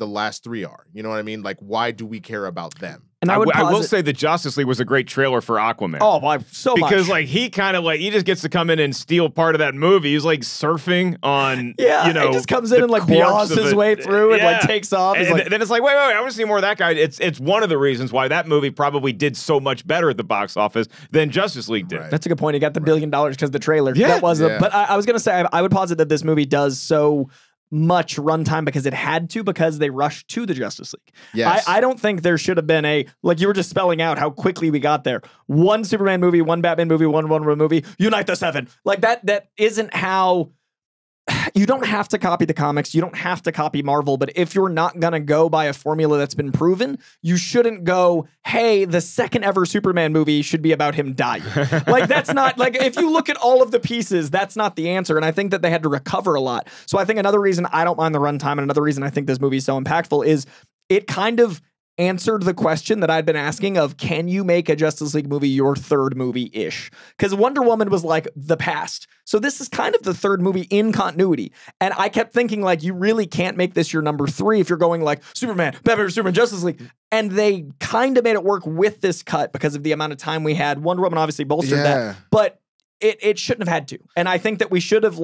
S3: last 3 are. You know what I mean? Like, why do we care about them?
S2: And
S1: I will say the Justice League was a great trailer for Aquaman.
S2: Oh, so much.
S1: Because like he kind of like he just gets to come in and steal part of that movie. He's like surfing on
S2: he just comes in and like yaws his way through and like takes off.
S1: And then it's like, wait, I want to see more of that guy. It's one of the reasons why that movie probably did so much better at the box office than Justice League did.
S3: Right.
S2: That's a good point. He got the $1 billion because of the trailer.
S1: Yeah.
S2: That was but I was gonna say I would posit that this movie does so much runtime because it had to, because they rushed to the Justice League.
S3: Yes.
S2: I don't think there should have been like you were just spelling out how quickly we got there. One Superman movie, one Batman movie, one Wonder Woman movie, unite the 7. Like that isn't how. You don't have to copy the comics. You don't have to copy Marvel. But if you're not going to go by a formula that's been proven, you shouldn't go, hey, the second ever Superman movie should be about him dying. Like, that's not, like, if you look at all of the pieces, that's not the answer. And I think that they had to recover a lot. So I think another reason I don't mind the runtime and another reason I think this movie is so impactful is it kind of answered the question that I'd been asking of, can you make a Justice League movie your third movie-ish? Because Wonder Woman was like the past. So this is kind of the third movie in continuity. And I kept thinking like, you really can't make this your number 3 if you're going like Superman, Batman, Superman, Justice League. And they kind of made it work with this cut because of the amount of time we had. Wonder Woman obviously bolstered that, but it shouldn't have had to. And I think that we should have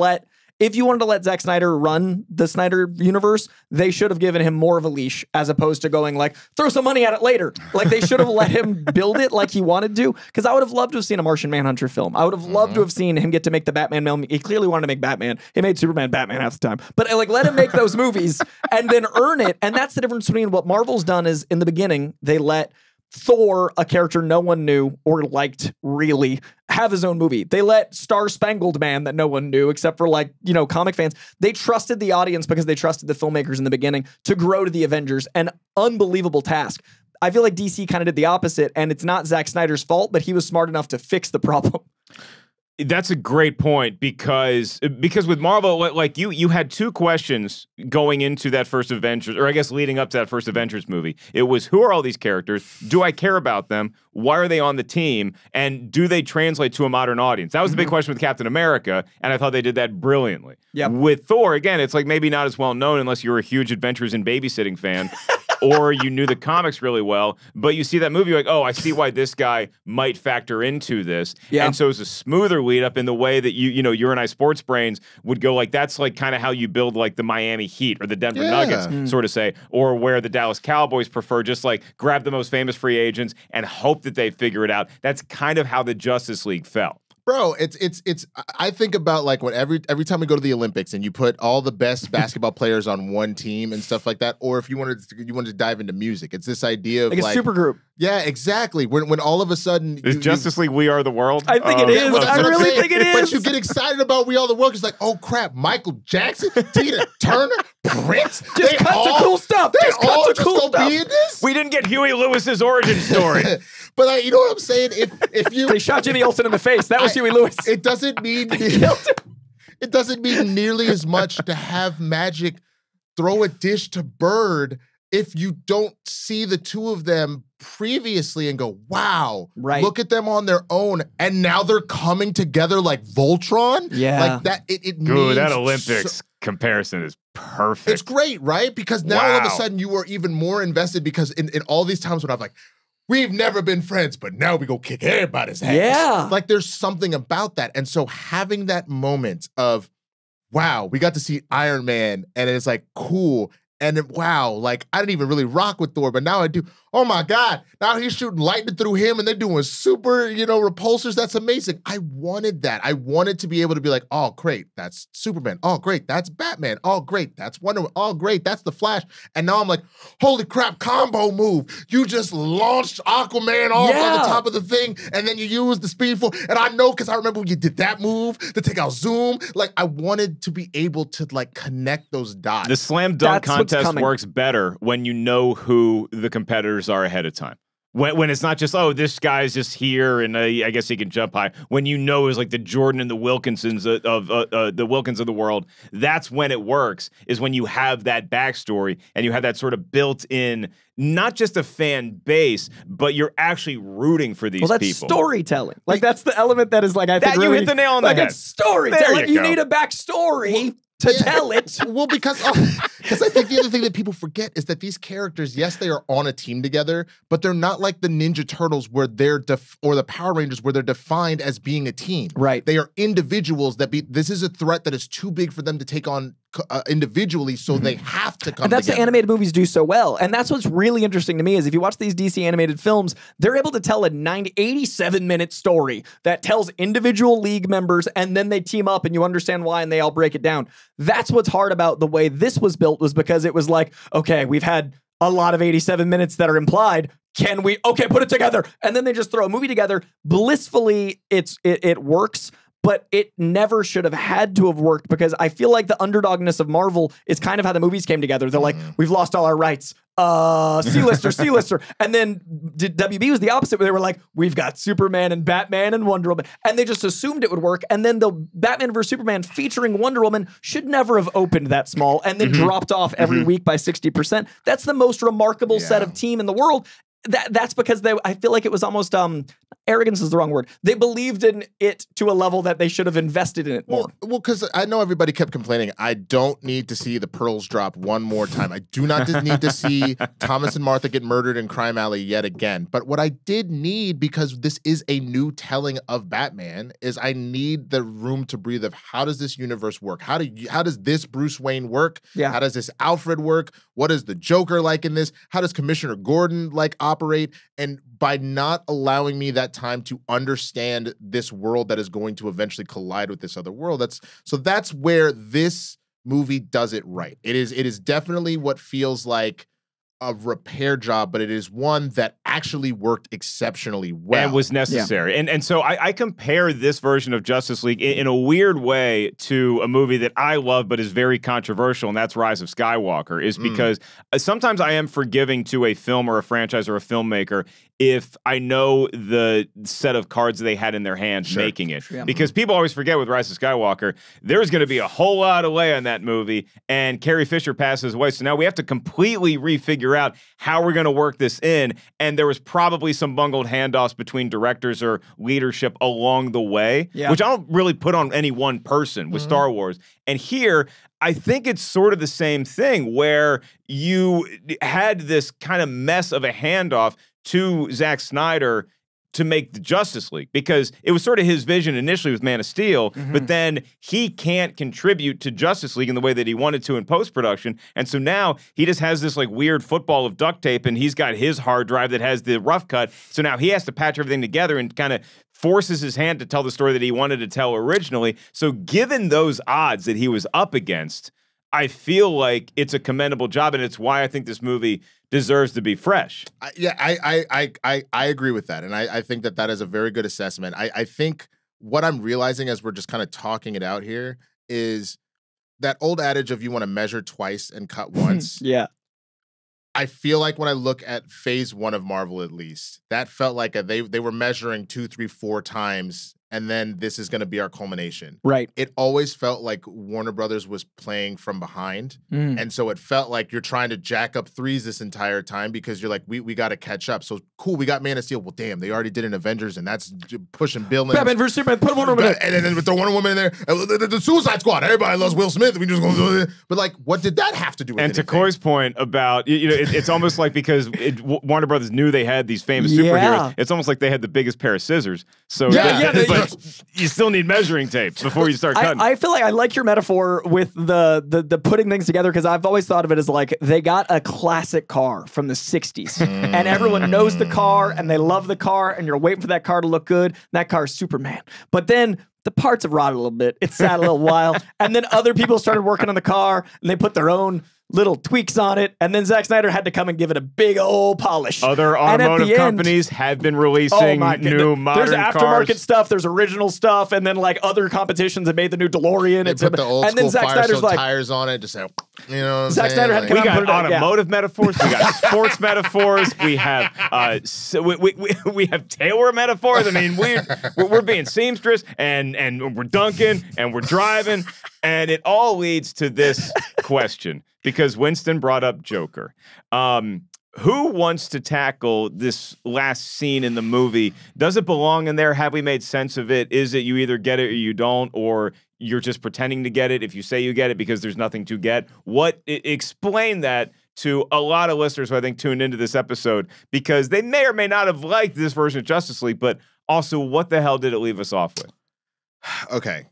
S2: if you wanted to let Zack Snyder run the Snyder universe, they should have given him more of a leash as opposed to going like, throw some money at it later. Like they should have let him build it like he wanted to. Because I would have loved to have seen a Martian Manhunter film. I would have loved to have seen him get to make the Batman film. He clearly wanted to make Batman. He made Superman Batman half the time. But like let him make those movies and then earn it. And that's the difference between what Marvel's done is in the beginning, they let Thor, a character no one knew or liked really, have his own movie. They let Star Spangled Man, that no one knew except for like, you know, comic fans. They trusted the audience because they trusted the filmmakers in the beginning to grow to the Avengers. An unbelievable task. I feel like DC kind of did the opposite, and it's not Zack Snyder's fault, but he was smart enough to fix the problem.
S1: That's a great point because with Marvel, like you had two questions going into that first Avengers, or I guess leading up to that first Avengers movie. It was, who are all these characters? Do I care about them? Why are they on the team? And do they translate to a modern audience? That was the big question with Captain America, and I thought they did that brilliantly.
S2: Yep.
S1: With Thor, again, it's like maybe not as well known unless you were a huge Adventures in Babysitting fan. Or you knew the comics really well, but you see that movie, you're like, oh, I see why this guy might factor into this.
S2: Yeah.
S1: And so it's a smoother lead up in the way that you and I sports brains would go like, that's like kind of how you build like the Miami Heat or the Denver Nuggets, sort of say, or where the Dallas Cowboys prefer just like grab the most famous free agents and hope that they figure it out. That's kind of how the Justice League felt.
S3: Bro, it's. I think about like when every time we go to the Olympics and you put all the best basketball players on one team and stuff like that, or if you wanted to dive into music, it's this idea of
S2: like a super group.
S3: Yeah, exactly. When all of a sudden
S1: Is Justice League We Are the World?
S2: I think it is. I really think it is.
S3: But you get excited about We Are the World. It's like, oh crap, Michael Jackson, Tina Turner, Prince.
S2: Just cut to cool stuff.
S3: They
S2: Just cut
S3: all
S2: to
S3: just
S2: cool
S3: gonna be
S2: stuff.
S3: in this.
S1: We didn't get Huey Lewis's origin story.
S3: But like, you know what I'm saying? If you
S2: They shot Jimmy Olsen in the face. That was Huey Lewis.
S3: it doesn't mean it doesn't mean nearly as much to have Magic throw a dish to Bird if you don't see the two of them previously and go, wow, look at them on their own. And now they're coming together like Voltron.
S2: Yeah.
S3: Like that, it means
S1: Ooh, that Olympics comparison is perfect.
S3: It's great, right? Because now all of a sudden you are even more invested because in all these times when I'm like, we've never been friends, but now we go kick everybody's ass.
S2: Yeah.
S3: Like there's something about that. And so having that moment of, wow, we got to see Iron Man and it's like, cool. And then, wow, like I didn't even really rock with Thor, but now I do. Oh my God, now he's shooting lightning through him and they're doing super, repulsors. That's amazing. I wanted that. I wanted to be able to be like, oh, great, that's Superman. Oh, great, that's Batman. Oh, great, that's Wonder Woman. Oh, great, that's the Flash. And now I'm like, holy crap, combo move. You just launched Aquaman off on the top of the thing and then you used the Speed Force. And I know because I remember when you did that move to take out Zoom. Like I wanted to be able to like connect those dots.
S1: The slam dunk contest works better when you know who the competitors are ahead of time. When it's not just, oh, this guy's just here and I guess he can jump high. When you know is like the Jordan and the Wilkinsons of the Wilkins of the world, that's when it works, is when you have that backstory and you have that sort of built-in, not just a fan base, but you're actually rooting for these
S2: that's
S1: people.
S2: Storytelling. Like that's the element that is like, I think
S1: that
S2: really,
S1: you hit the nail on the head.
S2: It's storytelling.
S1: You
S2: you need a backstory to tell it.
S3: Well, because I think the other thing that people forget is that these characters, yes, they are on a team together, but they're not like the Ninja Turtles where they're or the Power Rangers where they're defined as being a team.
S2: Right.
S3: They are individuals this is a threat that is too big for them to take on individually, so they have to come
S2: And that's
S3: together.
S2: what animated movies do so well. And that's what's really interesting to me is if you watch these DC animated films, they're able to tell a 87-minute story that tells individual league members and then they team up and you understand why and they all break it down. That's what's hard about the way this was built, was because it was like, okay, we've had a lot of 87 minutes that are implied. Can we, put it together. And then they just throw a movie together. Blissfully, it works. But it never should have had to have worked because I feel like the underdogness of Marvel is kind of how the movies came together. They're like, we've lost all our rights. C-lister. And then WB was the opposite, where they were like, we've got Superman and Batman and Wonder Woman. And they just assumed it would work. And then the Batman vs. Superman featuring Wonder Woman should never have opened that small and then dropped off every week by 60%. That's the most remarkable set of team in the world. That's because I feel like it was almost arrogance is the wrong word. They believed in it to a level that they should have invested in it more.
S3: Well, because I know everybody kept complaining. I don't need to see the pearls drop one more time. I do not need to see Thomas and Martha get murdered in Crime Alley yet again. But what I did need, because this is a new telling of Batman, is I need the room to breathe of how does this universe work? How does this Bruce Wayne work?
S2: Yeah.
S3: How does this Alfred work? What is the Joker like in this? How does Commissioner Gordon operate? And by not allowing me that time to understand this world that is going to eventually collide with this other world, that's where this movie does it right. It is definitely what feels like a repair job, but it is one that actually worked exceptionally well.
S1: And was necessary. Yeah. And so I compare this version of Justice League in a weird way to a movie that I love but is very controversial, and that's Rise of Skywalker, is because sometimes I am forgiving to a film or a franchise or a filmmaker if I know the set of cards they had in their hands making it. Because people always forget with Rise of Skywalker, there's going to be a whole lot of lay on that movie, and Carrie Fisher passes away. So now we have to completely refigure out how we're going to work this in, and there was probably some bungled handoffs between directors or leadership along the way, which I don't really put on any one person with Star Wars. And here, I think it's sort of the same thing where you had this kind of mess of a handoff to Zack Snyder to make the Justice League, because it was sort of his vision initially with Man of Steel, but then he can't contribute to Justice League in the way that he wanted to in post-production. And so now he just has this like weird football of duct tape, and he's got his hard drive that has the rough cut. So now he has to patch everything together and kind of forces his hand to tell the story that he wanted to tell originally. So given those odds that he was up against, I feel like it's a commendable job, and it's why I think this movie deserves to be fresh.
S3: I agree with that, and I think that is a very good assessment. I think what I'm realizing as we're just kind of talking it out here is that old adage of you want to measure twice and cut once. I feel like when I look at phase 1 of Marvel, at least, that felt like they were measuring 2, 3, 4 times, and then this is going to be our culmination.
S2: Right.
S3: It always felt like Warner Brothers was playing from behind. And so it felt like you're trying to jack up threes this entire time because you're like, we got to catch up. So cool, we got Man of Steel. Well, damn, they already did an Avengers, and that's pushing billions.
S2: Batman vs. Superman, put Wonder Woman in.
S3: And then throw Wonder Woman in there. The Suicide Squad, everybody loves Will Smith. We just going to do it. But like, what did that have to do with
S1: anything?
S3: And
S1: to Coy's point about, it's almost like because Warner Brothers knew they had these famous superheroes, it's almost like they had the biggest pair of scissors. So but you still need measuring tape before you start cutting.
S2: I feel like I like your metaphor with the putting things together, because I've always thought of it as like they got a classic car from the 60s and everyone knows the car and they love the car and you're waiting for that car to look good. That car is Superman. But then the parts have rotted a little bit. It sat a little while. And then other people started working on the car and they put their own little tweaks on it, and then Zack Snyder had to come and give it a big old polish.
S1: Other automotive companies have been releasing new modern
S2: There's aftermarket
S1: cars.
S2: stuff, there's original stuff, and then like other competitions have made the new DeLorean.
S3: They put the old
S2: and
S3: school
S2: then Zack Snyder's like,
S3: tires on it, just say, you know what I'm
S2: Zack
S3: saying?
S2: Snyder had to come
S1: We
S2: out and
S1: got
S2: put it
S1: automotive metaphors. We got sports metaphors. We have we have Taylor metaphors. I mean, we're being seamstress and we're dunking and we're driving, and it all leads to this question, because Winston brought up Joker. Who wants to tackle this last scene in the movie? Does it belong in there? Have we made sense of it? Is it you either get it or you don't, or you're just pretending to get it if you say you get it because there's nothing to get? Explain that to a lot of listeners who I think tuned into this episode, because they may or may not have liked this version of Justice League, but also what the hell did it leave us off with?
S3: Okay.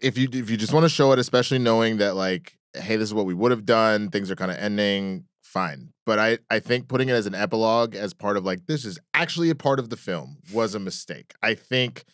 S3: If you just want to show it, especially knowing that like, hey, this is what we would have done, things are kind of ending, fine. But I think putting it as an epilogue, as part of like, this is actually a part of the film, was a mistake. I think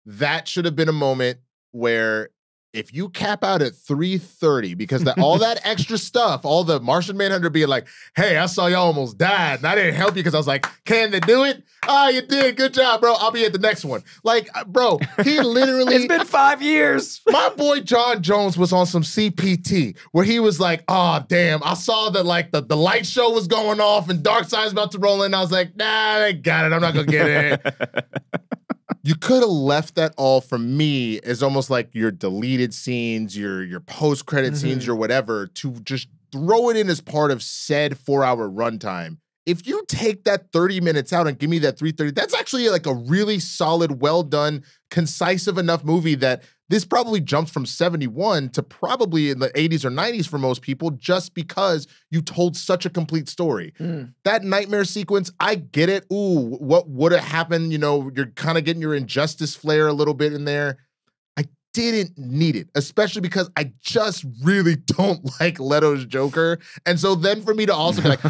S3: that should have been a moment where if you cap out at 3:30, because all that extra stuff, all the Martian Manhunter being like, hey, I saw y'all almost died, and I didn't help you because I was like, can they do it? Oh, you did. Good job, bro. I'll be at the next one. Like, bro, he literally...
S2: It's been 5 years.
S3: My boy John Jones was on some CPT where he was like, oh, damn, I saw that like the light show was going off and Darkseid's about to roll in. I was like, nah, they got it. I'm not going to get it. You could have left that all from me as almost like your deleted scenes, your post-credit scenes, or whatever, to just throw it in as part of said 4-hour runtime. If you take that 30 minutes out and give me that 3:30, that's actually like a really solid, well-done, concisive enough movie that this probably jumps from 71 to probably in the 80s or 90s for most people, just because you told such a complete story. That nightmare sequence, I get it. Ooh, what would have happened? You know, you're kind of getting your injustice flair a little bit in there. didn't need it, especially because I just really don't like Leto's Joker. And so then for me to also be like,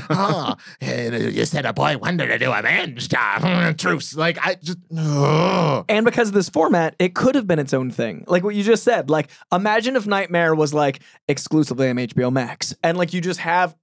S3: you said a boy wanted to do a man's job. Truce. Like, I just,
S2: And because of this format, it could have been its own thing. Like what you just said. Like, imagine if Nightmare was like exclusively on HBO Max. And like you just have,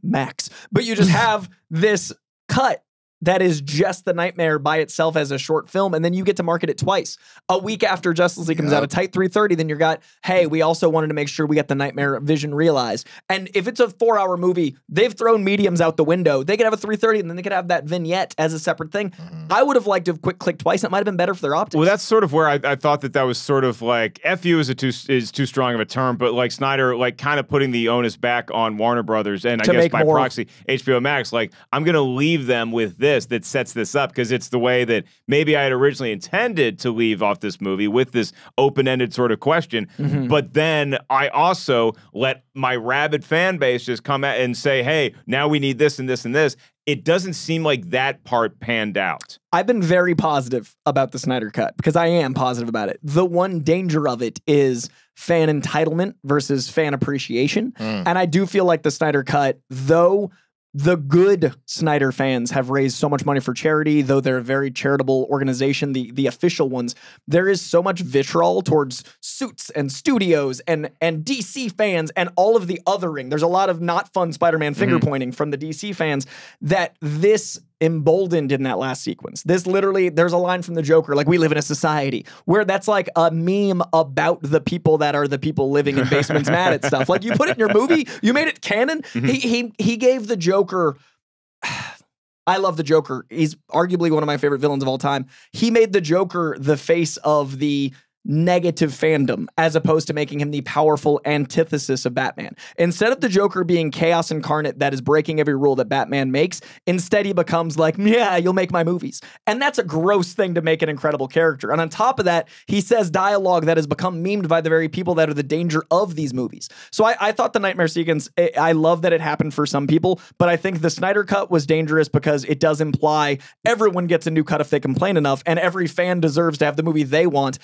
S2: Max. But you just have this cut that is just the Nightmare by itself as a short film, and then you get to market it twice. A week after Justice League comes out, a tight 3:30, then you got, hey, we also wanted to make sure we got the Nightmare vision realized. And if it's a 4-hour movie, they've thrown mediums out the window. They could have a 3:30, and then they could have that vignette as a separate thing. I would have liked to have quick click twice. It might have been better for their optics.
S1: Well, that's sort of where I thought that was sort of like, FU is too strong of a term, but like Snyder, like kind of putting the onus back on Warner Brothers, and I guess by proxy, HBO Max, like, I'm going to leave them with this that sets this up, because it's the way that maybe I had originally intended to leave off this movie, with this open-ended sort of question. But then I also let my rabid fan base just come out and say, hey, now we need this and this and this. It doesn't seem like that part panned out.
S2: I've been very positive about the Snyder Cut, because I am positive about it. The one danger of it is fan entitlement versus fan appreciation. And I do feel like the Snyder Cut, though the good Snyder fans have raised so much money for charity, though they're a very charitable organization, the official ones, there is so much vitriol towards suits and studios and DC fans and all of the othering. There's a lot of not fun Spider-Man finger pointing from the DC fans that this emboldened in that last sequence. This literally, there's a line from the Joker, like, we live in a society, where that's like a meme about the people that are the people living in basements mad at stuff. Like, you put it in your movie, you made it canon. He gave the Joker, I love the Joker. He's arguably one of my favorite villains of all time. He made the Joker the face of the negative fandom, as opposed to making him the powerful antithesis of Batman. Instead of the Joker being chaos incarnate that is breaking every rule that Batman makes, instead he becomes like, yeah, you'll make my movies. And that's a gross thing to make an incredible character. And on top of that, he says dialogue that has become memed by the very people that are the danger of these movies. So I thought the Nightmare sequence, I love that it happened for some people, but I think the Snyder Cut was dangerous because it does imply everyone gets a new cut if they complain enough, and every fan deserves to have the movie they want.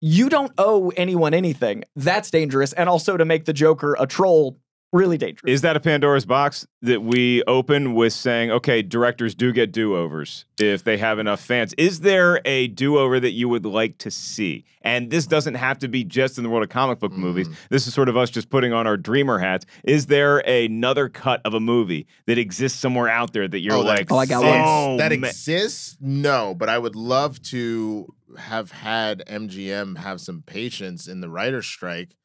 S2: You don't owe anyone anything. That's dangerous. And also to make the Joker a troll, really dangerous.
S1: Is that a Pandora's box that we open with saying, okay, directors do get do-overs if they have enough fans? Is there a do-over that you would like to see? And this doesn't have to be just in the world of comic book movies. This is sort of us just putting on our dreamer hats. Is there another cut of a movie that exists somewhere out there that you're I got one.
S3: That exists? No, but I would love to have had MGM have some patience in the writer's strike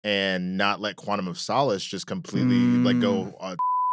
S3: and not let Quantum of Solace just completely like go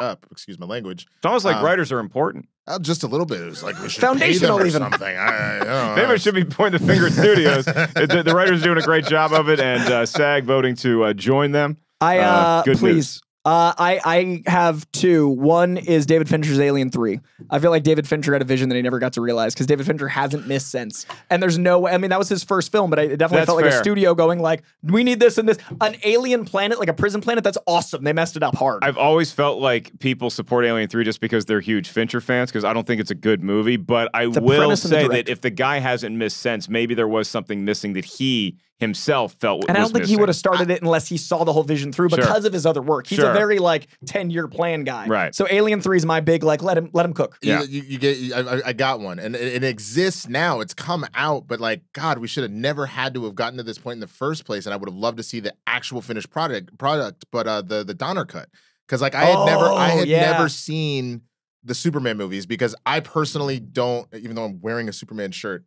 S3: up. Excuse my language.
S1: It's almost like writers are important.
S3: Just a little bit. It was like we should
S2: foundational
S3: pay them or
S2: even
S3: something. I don't know.
S1: Maybe I should be pointing the finger at studios. The writers are doing a great job of it, and SAG voting to join them. Good
S2: please.
S1: news.
S2: I have two. One is David Fincher's Alien 3. I feel like David Fincher had a vision that he never got to realize, because David Fincher hasn't missed since. And there's no way, I mean, that was his first film, but it definitely felt like a studio going like, we need this and this. An alien planet, like a prison planet, that's awesome. They messed it up hard.
S1: I've always felt like people support Alien 3 just because they're huge Fincher fans, because I don't think it's a good movie. But I will say that if the guy hasn't missed sense, maybe there was something missing that he himself felt
S2: and I don't think he would have started it unless he saw the whole vision through because of his other work. He's a very like 10-year plan guy.
S1: Right.
S2: So Alien 3 is my big like let him cook.
S3: Yeah. You get I got one, and it exists now. It's come out, but like God, we should have never had to have gotten to this point in the first place. And I would have loved to see the actual finished product. But the Donner cut, because like I had never seen the Superman movies, because I personally don't, even though I'm wearing a Superman shirt,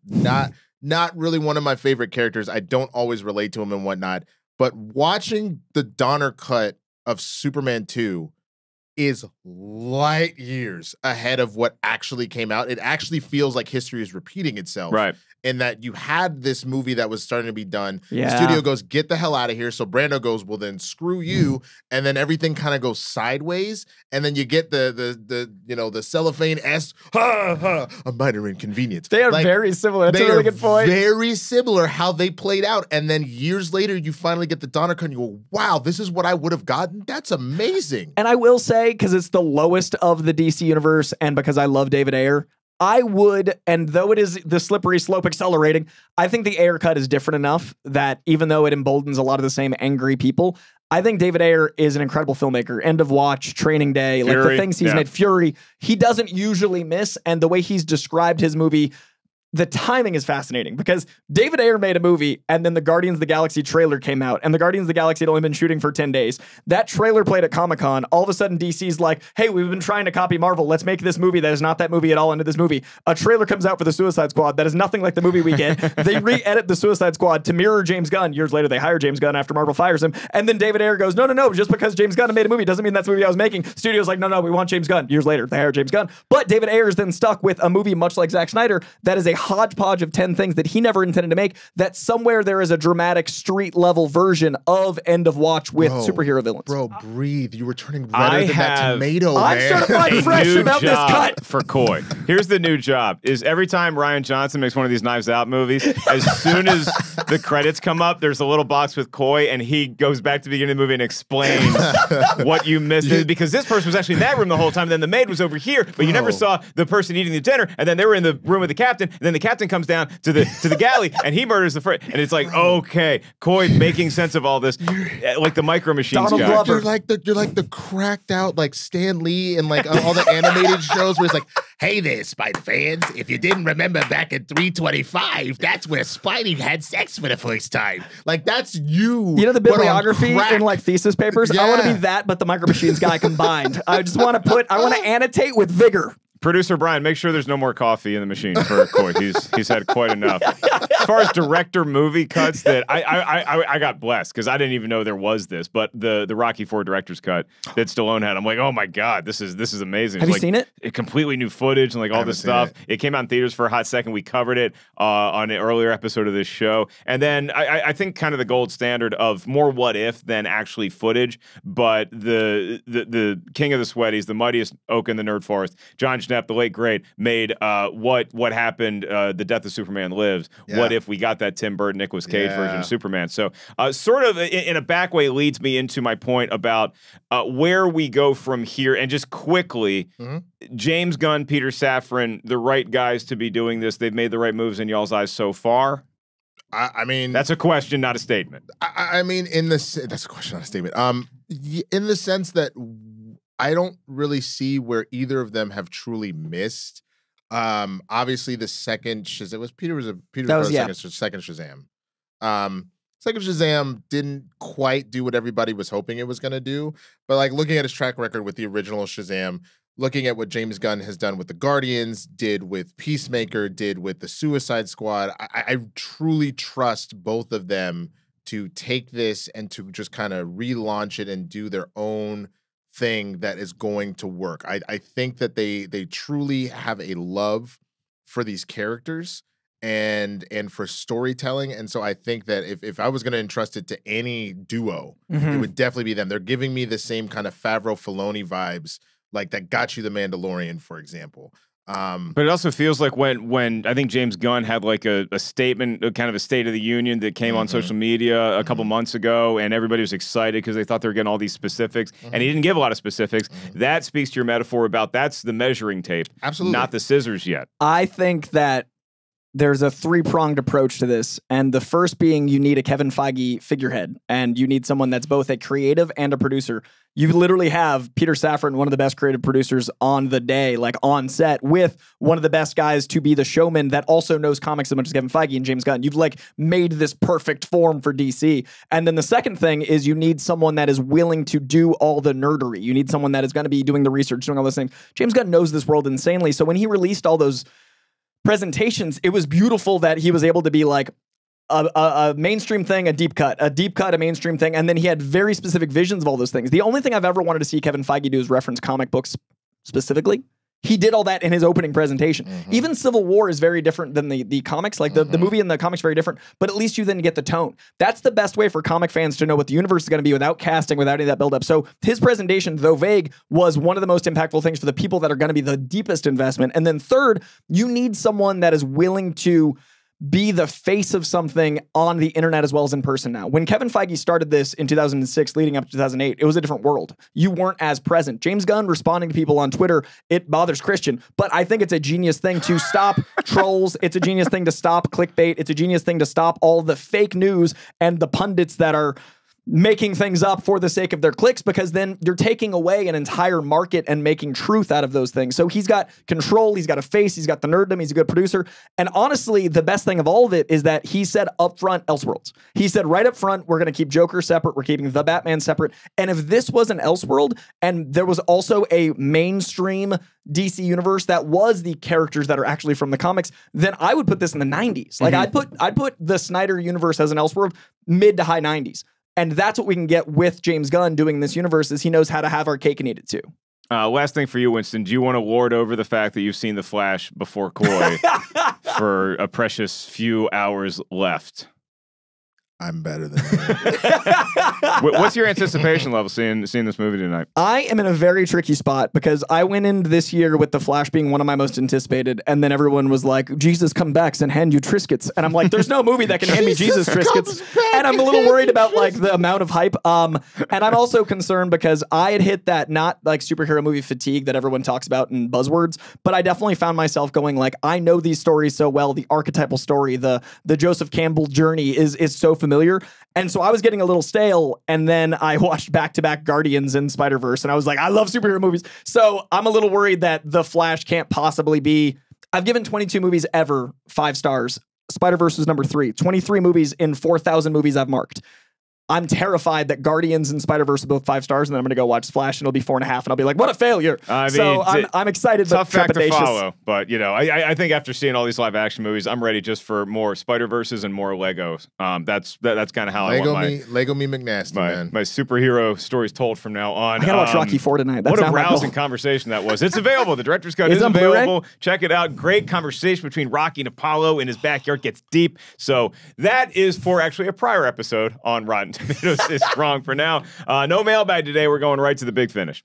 S3: not really one of my favorite characters. I don't always relate to him and whatnot. But watching the Donner cut of Superman 2 is light years ahead of what actually came out. It actually feels like history is repeating itself.
S1: Right.
S3: In that you had this movie that was starting to be done.
S2: Yeah.
S3: The studio goes, get the hell out of here. So Brando goes, well, then screw you. And then everything kind of goes sideways. And then you get the cellophane a minor inconvenience.
S2: They are very similar. That's a really good point.
S3: Very similar how they played out. And then years later, you finally get the Donner cut and you go, wow, this is what I would have gotten. That's amazing.
S2: And I will say, because it's the lowest of the DC universe and because I love David Ayer, I would, and though it is the slippery slope accelerating, I think the Ayer cut is different enough that even though it emboldens a lot of the same angry people, I think David Ayer is an incredible filmmaker. End of Watch, Training Day,
S1: Fury,
S2: like the things he's made. Fury, he doesn't usually miss, and the way he's described his movie, the timing is fascinating because David Ayer made a movie and then the Guardians of the Galaxy trailer came out and the Guardians of the Galaxy had only been shooting for 10 days. That trailer played at Comic-Con. All of a sudden DC's like, hey, we've been trying to copy Marvel. Let's make this movie that is not that movie at all into this movie. A trailer comes out for the Suicide Squad that is nothing like the movie we get. They re-edit the Suicide Squad to mirror James Gunn. Years later, they hire James Gunn after Marvel fires him. And then David Ayer goes, no, just because James Gunn made a movie doesn't mean that's the movie I was making. Studio's like, no, we want James Gunn. Years later, they hire James Gunn. But David Ayer is then stuck with a movie much like Zack Snyder that is a hodgepodge of 10 things that he never intended to make, that somewhere there is a dramatic street level version of End of Watch with superhero villains.
S3: Bro, breathe. You were turning redder than that tomato,
S2: I'm
S3: man.
S2: certified fresh about this cut.
S1: For Coy. Here's the new job, is every time Ryan Johnson makes one of these Knives Out movies, as soon as the credits come up, there's a little box with Coy, and he goes back to the beginning of the movie and explains what you missed. Because this person was actually in that room the whole time, then the maid was over here, but you never saw the person eating the dinner, and then they were in the room with the captain, and then the captain comes down to the galley, and he murders the first. And it's like, okay, Coy making sense of all this, like the Micro Machines
S2: Donald
S1: guy.
S2: Glover.
S3: You're like the cracked out like Stan Lee and like all the animated shows where it's like, hey there, Spider fans, if you didn't remember back in 325, that's where Spidey had sex for the first time. Like that's you.
S2: You know the
S3: but on
S2: bibliography
S3: crack.
S2: in like thesis papers? I want to be that, but the Micro Machines guy combined. I just want to annotate with vigor.
S1: Producer Brian, make sure there's no more coffee in the machine for Coy. He's had quite enough. As far as director movie cuts, that I got blessed because I didn't even know there was this. But the Rocky IV director's cut that Stallone had, I'm like, oh my god, this is amazing.
S2: Have
S1: It's
S2: you seen it?
S1: Completely new footage and like all this stuff. It came out in theaters for a hot second. We covered it on an earlier episode of this show, and then I think kind of the gold standard of more what if than actually footage. But the king of the sweaties, the mightiest oak in the nerd forest, John Schnepp, the late great, made what happened, the death of Superman Lives. What if we got that Tim Burton Nicolas Cage version of Superman? So sort of in a back way leads me into my point about where we go from here. And just quickly, James Gunn, Peter Safran, the right guys to be doing this. They've made the right moves in y'all's eyes so far.
S3: I mean,
S1: that's a question, not a statement.
S3: I mean, that's a question, not a statement. In the sense that I don't really see where either of them have truly missed. Obviously, the second Shazam second Shazam. Second Shazam didn't quite do what everybody was hoping it was going to do. But like looking at his track record with the original Shazam, looking at what James Gunn has done with the Guardians, did with Peacemaker, did with the Suicide Squad, I truly trust both of them to take this and to just kind of relaunch it and do their own thing that is going to work. I think that they truly have a love for these characters and for storytelling. And so I think that if I was going to entrust it to any duo, it would definitely be them. They're giving me the same kind of Favreau Filoni vibes, like that got you The Mandalorian, for example.
S1: But it also feels like when I think James Gunn had like a statement, kind of a State of the Union that came on social media a couple months ago, and everybody was excited because they thought they were getting all these specifics, and he didn't give a lot of specifics. That speaks to your metaphor about that's the measuring tape,
S3: absolutely,
S1: not the scissors yet.
S2: I think that there's a three-pronged approach to this, and the first being you need a Kevin Feige figurehead, and you need someone that's both a creative and a producer. You literally have Peter Safran, one of the best creative producers on the day, like on set, with one of the best guys to be the showman that also knows comics as much as Kevin Feige and James Gunn. You've like made this perfect form for DC. And then the second thing is you need someone that is willing to do all the nerdery. You need someone that is going to be doing the research, doing all those things. James Gunn knows this world insanely. So when he released all those presentations, it was beautiful that he was able to be like a mainstream thing, a deep cut, a mainstream thing, and then he had very specific visions of all those things. The only thing I've ever wanted to see Kevin Feige do is reference comic books specifically. He did all that in his opening presentation. Even Civil War is very different than the comics. Like the movie and the comics are very different, but at least you then get the tone. That's the best way for comic fans to know what the universe is going to be without casting, without any of that buildup. So his presentation, though vague, was one of the most impactful things for the people that are going to be the deepest investment. And then third, you need someone that is willing to be the face of something on the internet as well as in person now. When Kevin Feige started this in 2006, leading up to 2008, it was a different world. You weren't as present. James Gunn responding to people on Twitter, it bothers Christian, but I think it's a genius thing to stop trolls. It's a genius thing to stop clickbait. It's a genius thing to stop all the fake news and the pundits that are making things up for the sake of their clicks, because then you're taking away an entire market and making truth out of those things. So he's got control, he's got a face, he's got the nerddom, he's a good producer. And honestly, the best thing of all of it is that he said upfront Elseworlds. He said right up front, we're going to keep Joker separate, we're keeping the Batman separate. And if this was an Elseworld and there was also a mainstream DC universe that was the characters that are actually from the comics, then I would put this in the 90s. Like I'd put the Snyder universe as an Elseworld mid to high 90s. And that's what we can get with James Gunn doing this universe, is he knows how to have our cake and eat it too.
S1: Last thing for you, Winston. Do you want to lord over the fact that you've seen The Flash before Coy for a precious few hours left?
S3: I'm better than that.
S1: What's your anticipation level seeing this movie tonight?
S2: I am in a very tricky spot because I went into this year with The Flash being one of my most anticipated, and then everyone was like, Jesus come back and hand you Triscuits. And I'm like, there's no movie that can hand me Jesus Triscuits. And I'm a little worried about like the amount of hype. And I'm also concerned because I had hit that not like superhero movie fatigue that everyone talks about in buzzwords, but I definitely found myself going like, I know these stories so well. The archetypal story, the Joseph Campbell journey is so familiar. And so I was getting a little stale, and then I watched back-to-back Guardians and Spider-Verse, and I was like, I love superhero movies. So I'm a little worried that The Flash can't possibly be... I've given 22 movies ever 5 stars. Spider-Verse was number 3. 23 movies in 4,000 movies I've marked. I'm terrified that Guardians and Spider-Verse are both 5 stars, and then I'm going to go watch Flash, and it'll be 4.5, and I'll be like, what a failure. So I'm excited, but
S1: tough fact
S2: trepidatious.
S1: to follow. But, you know, I think after seeing all these live-action movies, I'm ready just for more Spider-Verses and more Legos. That's kind of how I want
S3: Lego me McNasty, man.
S1: My superhero stories told from now on.
S2: I got to watch Rocky 4 tonight. That's
S1: what a
S2: not my
S1: rousing
S2: goal.
S1: conversation that was. It's available. The director's cut is available. Check it out. Great conversation between Rocky and Apollo in his backyard. Gets deep. So that is for actually a prior episode on Rotten Tomatoes. It's wrong for now. No mailbag today. We're going right to the big finish.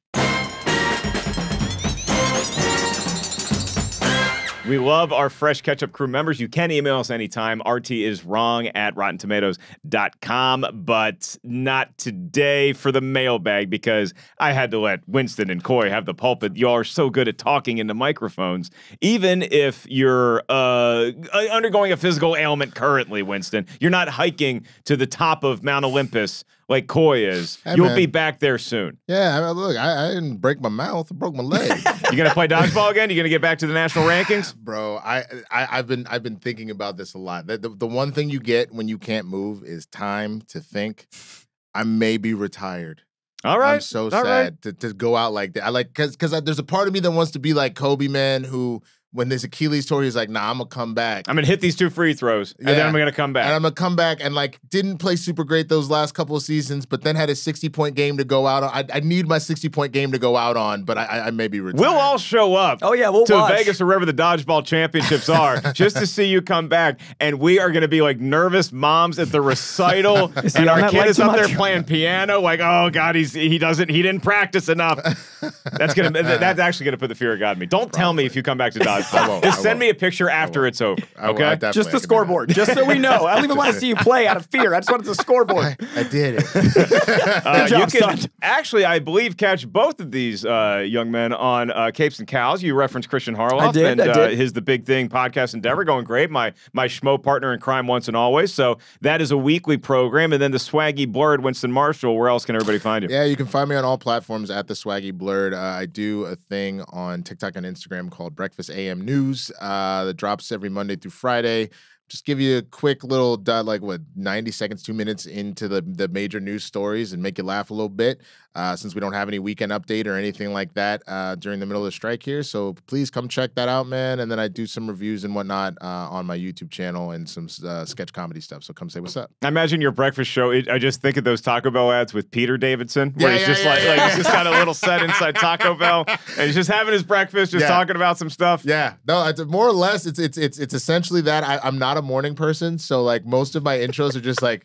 S1: We love our Fresh Ketchup crew members. You can email us anytime. RT is wrong at RottenTomatoes.com, but not today for the mailbag because I had to let Winston and Coy have the pulpit. Y'all are so good at talking into microphones. Even if you're undergoing a physical ailment currently, Winston, you're not hiking to the top of Mount Olympus like Coy is.
S3: Hey,
S1: You'll
S3: man.
S1: be back there soon.
S3: Yeah, look, I didn't break my mouth. I broke my leg.
S1: You gonna play dodgeball again? You gonna get back to the national rankings?
S3: Bro, I've been thinking about this a lot. The one thing you get when you can't move is time to think. I may be retired.
S1: All right.
S3: I'm so
S1: All
S3: sad
S1: right.
S3: to go out like that. I like because there's a part of me that wants to be like Kobe, man, who when this Achilles tour, he's like, nah, I'm gonna come back.
S1: I'm gonna hit these 2 free throws, and then I'm gonna come back.
S3: And I'm gonna come back and like didn't play super great those last couple of seasons, but then had a 60-point game to go out on. I need my 60-point game to go out on, but I may be retired.
S1: We'll all show up.
S2: Oh, yeah, we'll
S1: to
S2: watch.
S1: Vegas or wherever the dodgeball championships are, just to see you come back. And we are gonna be like nervous moms at the recital, and our kid is up there playing piano. Like, oh God, he didn't practice enough. That's actually gonna put the fear of God in me. Don't tell me if you come back to dodgeball. Just send me a picture after it's over. Okay,
S2: just the scoreboard, just so we know. I don't even want to see you play out of fear. I just wanted the scoreboard.
S3: I did it.
S2: Good job,
S1: you can
S2: son.
S1: actually, I believe, catch both of these young men on Capes and Cows. You referenced Christian Harloff.
S2: I did.
S1: His The Big Thing podcast endeavor going great. My schmo partner in crime once and always. So that is a weekly program. And then the Swaggy Blurred Winston Marshall. Where else can everybody find you?
S3: Yeah, you can find me on all platforms at the Swaggy Blurred. I do a thing on TikTok and Instagram called Breakfast AM News that drops every Monday through Friday. Just give you a quick little, 90 seconds, 2 minutes into the major news stories and make you laugh a little bit since we don't have any weekend update or anything like that during the middle of the strike here. So please come check that out, man. And then I do some reviews and whatnot on my YouTube channel and some sketch comedy stuff. So come say what's up.
S1: I imagine your breakfast show. I just think of those Taco Bell ads with Peter Davidson, where he's just he's just got a little set inside Taco Bell, and he's just having his breakfast, just talking about some stuff.
S3: Yeah, no, it's more or less. It's essentially that. I'm not a morning person, so like most of my intros are just like,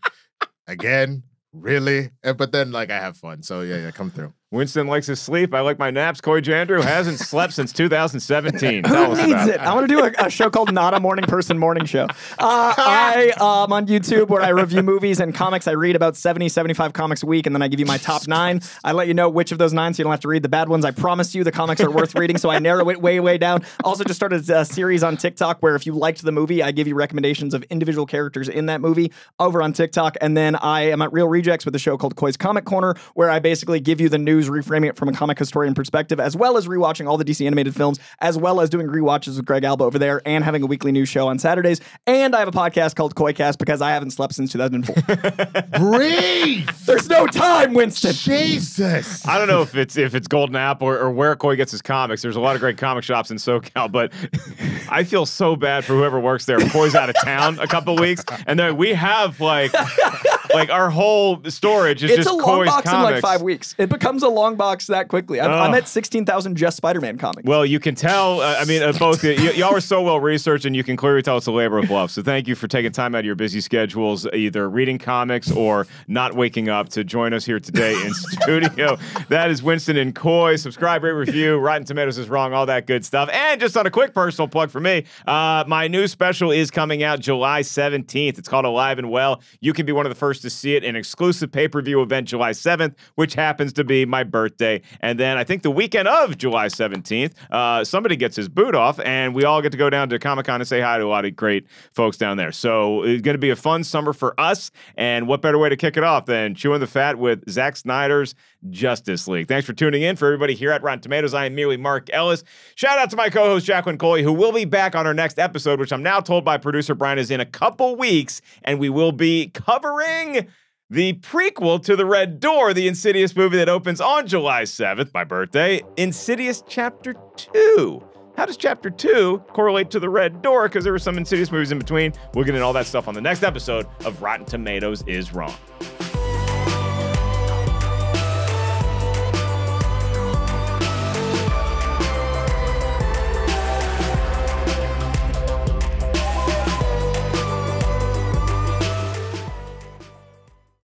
S3: again, really, but then like I have fun. So yeah, come through.
S1: Winston likes his sleep. I like my naps. Coy Jandreau hasn't slept since 2017.
S2: Who
S1: Tell us
S2: needs
S1: about
S2: it? I want to do a show called Not a Morning Person Morning Show. I'm on YouTube where I review movies and comics. I read about 70, 75 comics a week, and then I give you my top 9. I let you know which of those 9 so you don't have to read the bad ones. I promise you the comics are worth reading, so I narrow it way, way down. Also just started a series on TikTok where if you liked the movie, I give you recommendations of individual characters in that movie over on TikTok. And then I am at Real Rejects with a show called Coy's Comic Corner, where I basically give you the news, reframing it from a comic historian perspective, as well as rewatching all the DC animated films, as well as doing rewatches with Greg Alba over there, and having a weekly news show on Saturdays. And I have a podcast called Coycast because I haven't slept since 2004.
S3: Breathe!
S2: There's no time, Winston.
S3: Jesus!
S1: I don't know if it's Golden Apple or where Coy gets his comics. There's a lot of great comic shops in SoCal, but I feel so bad for whoever works there. Coy's out of town a couple weeks, and then we have like our whole storage is
S2: It's
S1: just
S2: a long
S1: Coy's
S2: box
S1: comics.
S2: in like 5 weeks. It becomes a long box that quickly. I'm at 16,000 just Spider-Man comics.
S1: Well, you can tell. Both y'all are so well researched, and you can clearly tell it's a labor of love. So thank you for taking time out of your busy schedules, either reading comics or not waking up, to join us here today in studio. That is Winston and Coy. Subscribe, rate, review. Rotten Tomatoes is wrong. All that good stuff. And just on a quick personal plug for me, my new special is coming out July 17th. It's called Alive and Well. You can be one of the first to see it. An exclusive pay-per-view event July 7th, which happens to be my birthday. And then I think the weekend of July 17th, somebody gets his boot off, and we all get to go down to Comic-Con and say hi to a lot of great folks down there. So it's going to be a fun summer for us, and what better way to kick it off than chewing the fat with Zack Snyder's Justice League. Thanks for tuning in. For everybody here at Rotten Tomatoes, I am merely Mark Ellis. Shout out to my co-host Jacqueline and Coy, who will be back on our next episode, which I'm now told by producer Brian is in a couple weeks, and we will be covering the prequel to The Red Door, the Insidious movie that opens on July 7th, my birthday, Insidious Chapter 2. How does Chapter 2 correlate to The Red Door? Because there were some Insidious movies in between. We'll get into all that stuff on the next episode of Rotten Tomatoes is Wrong.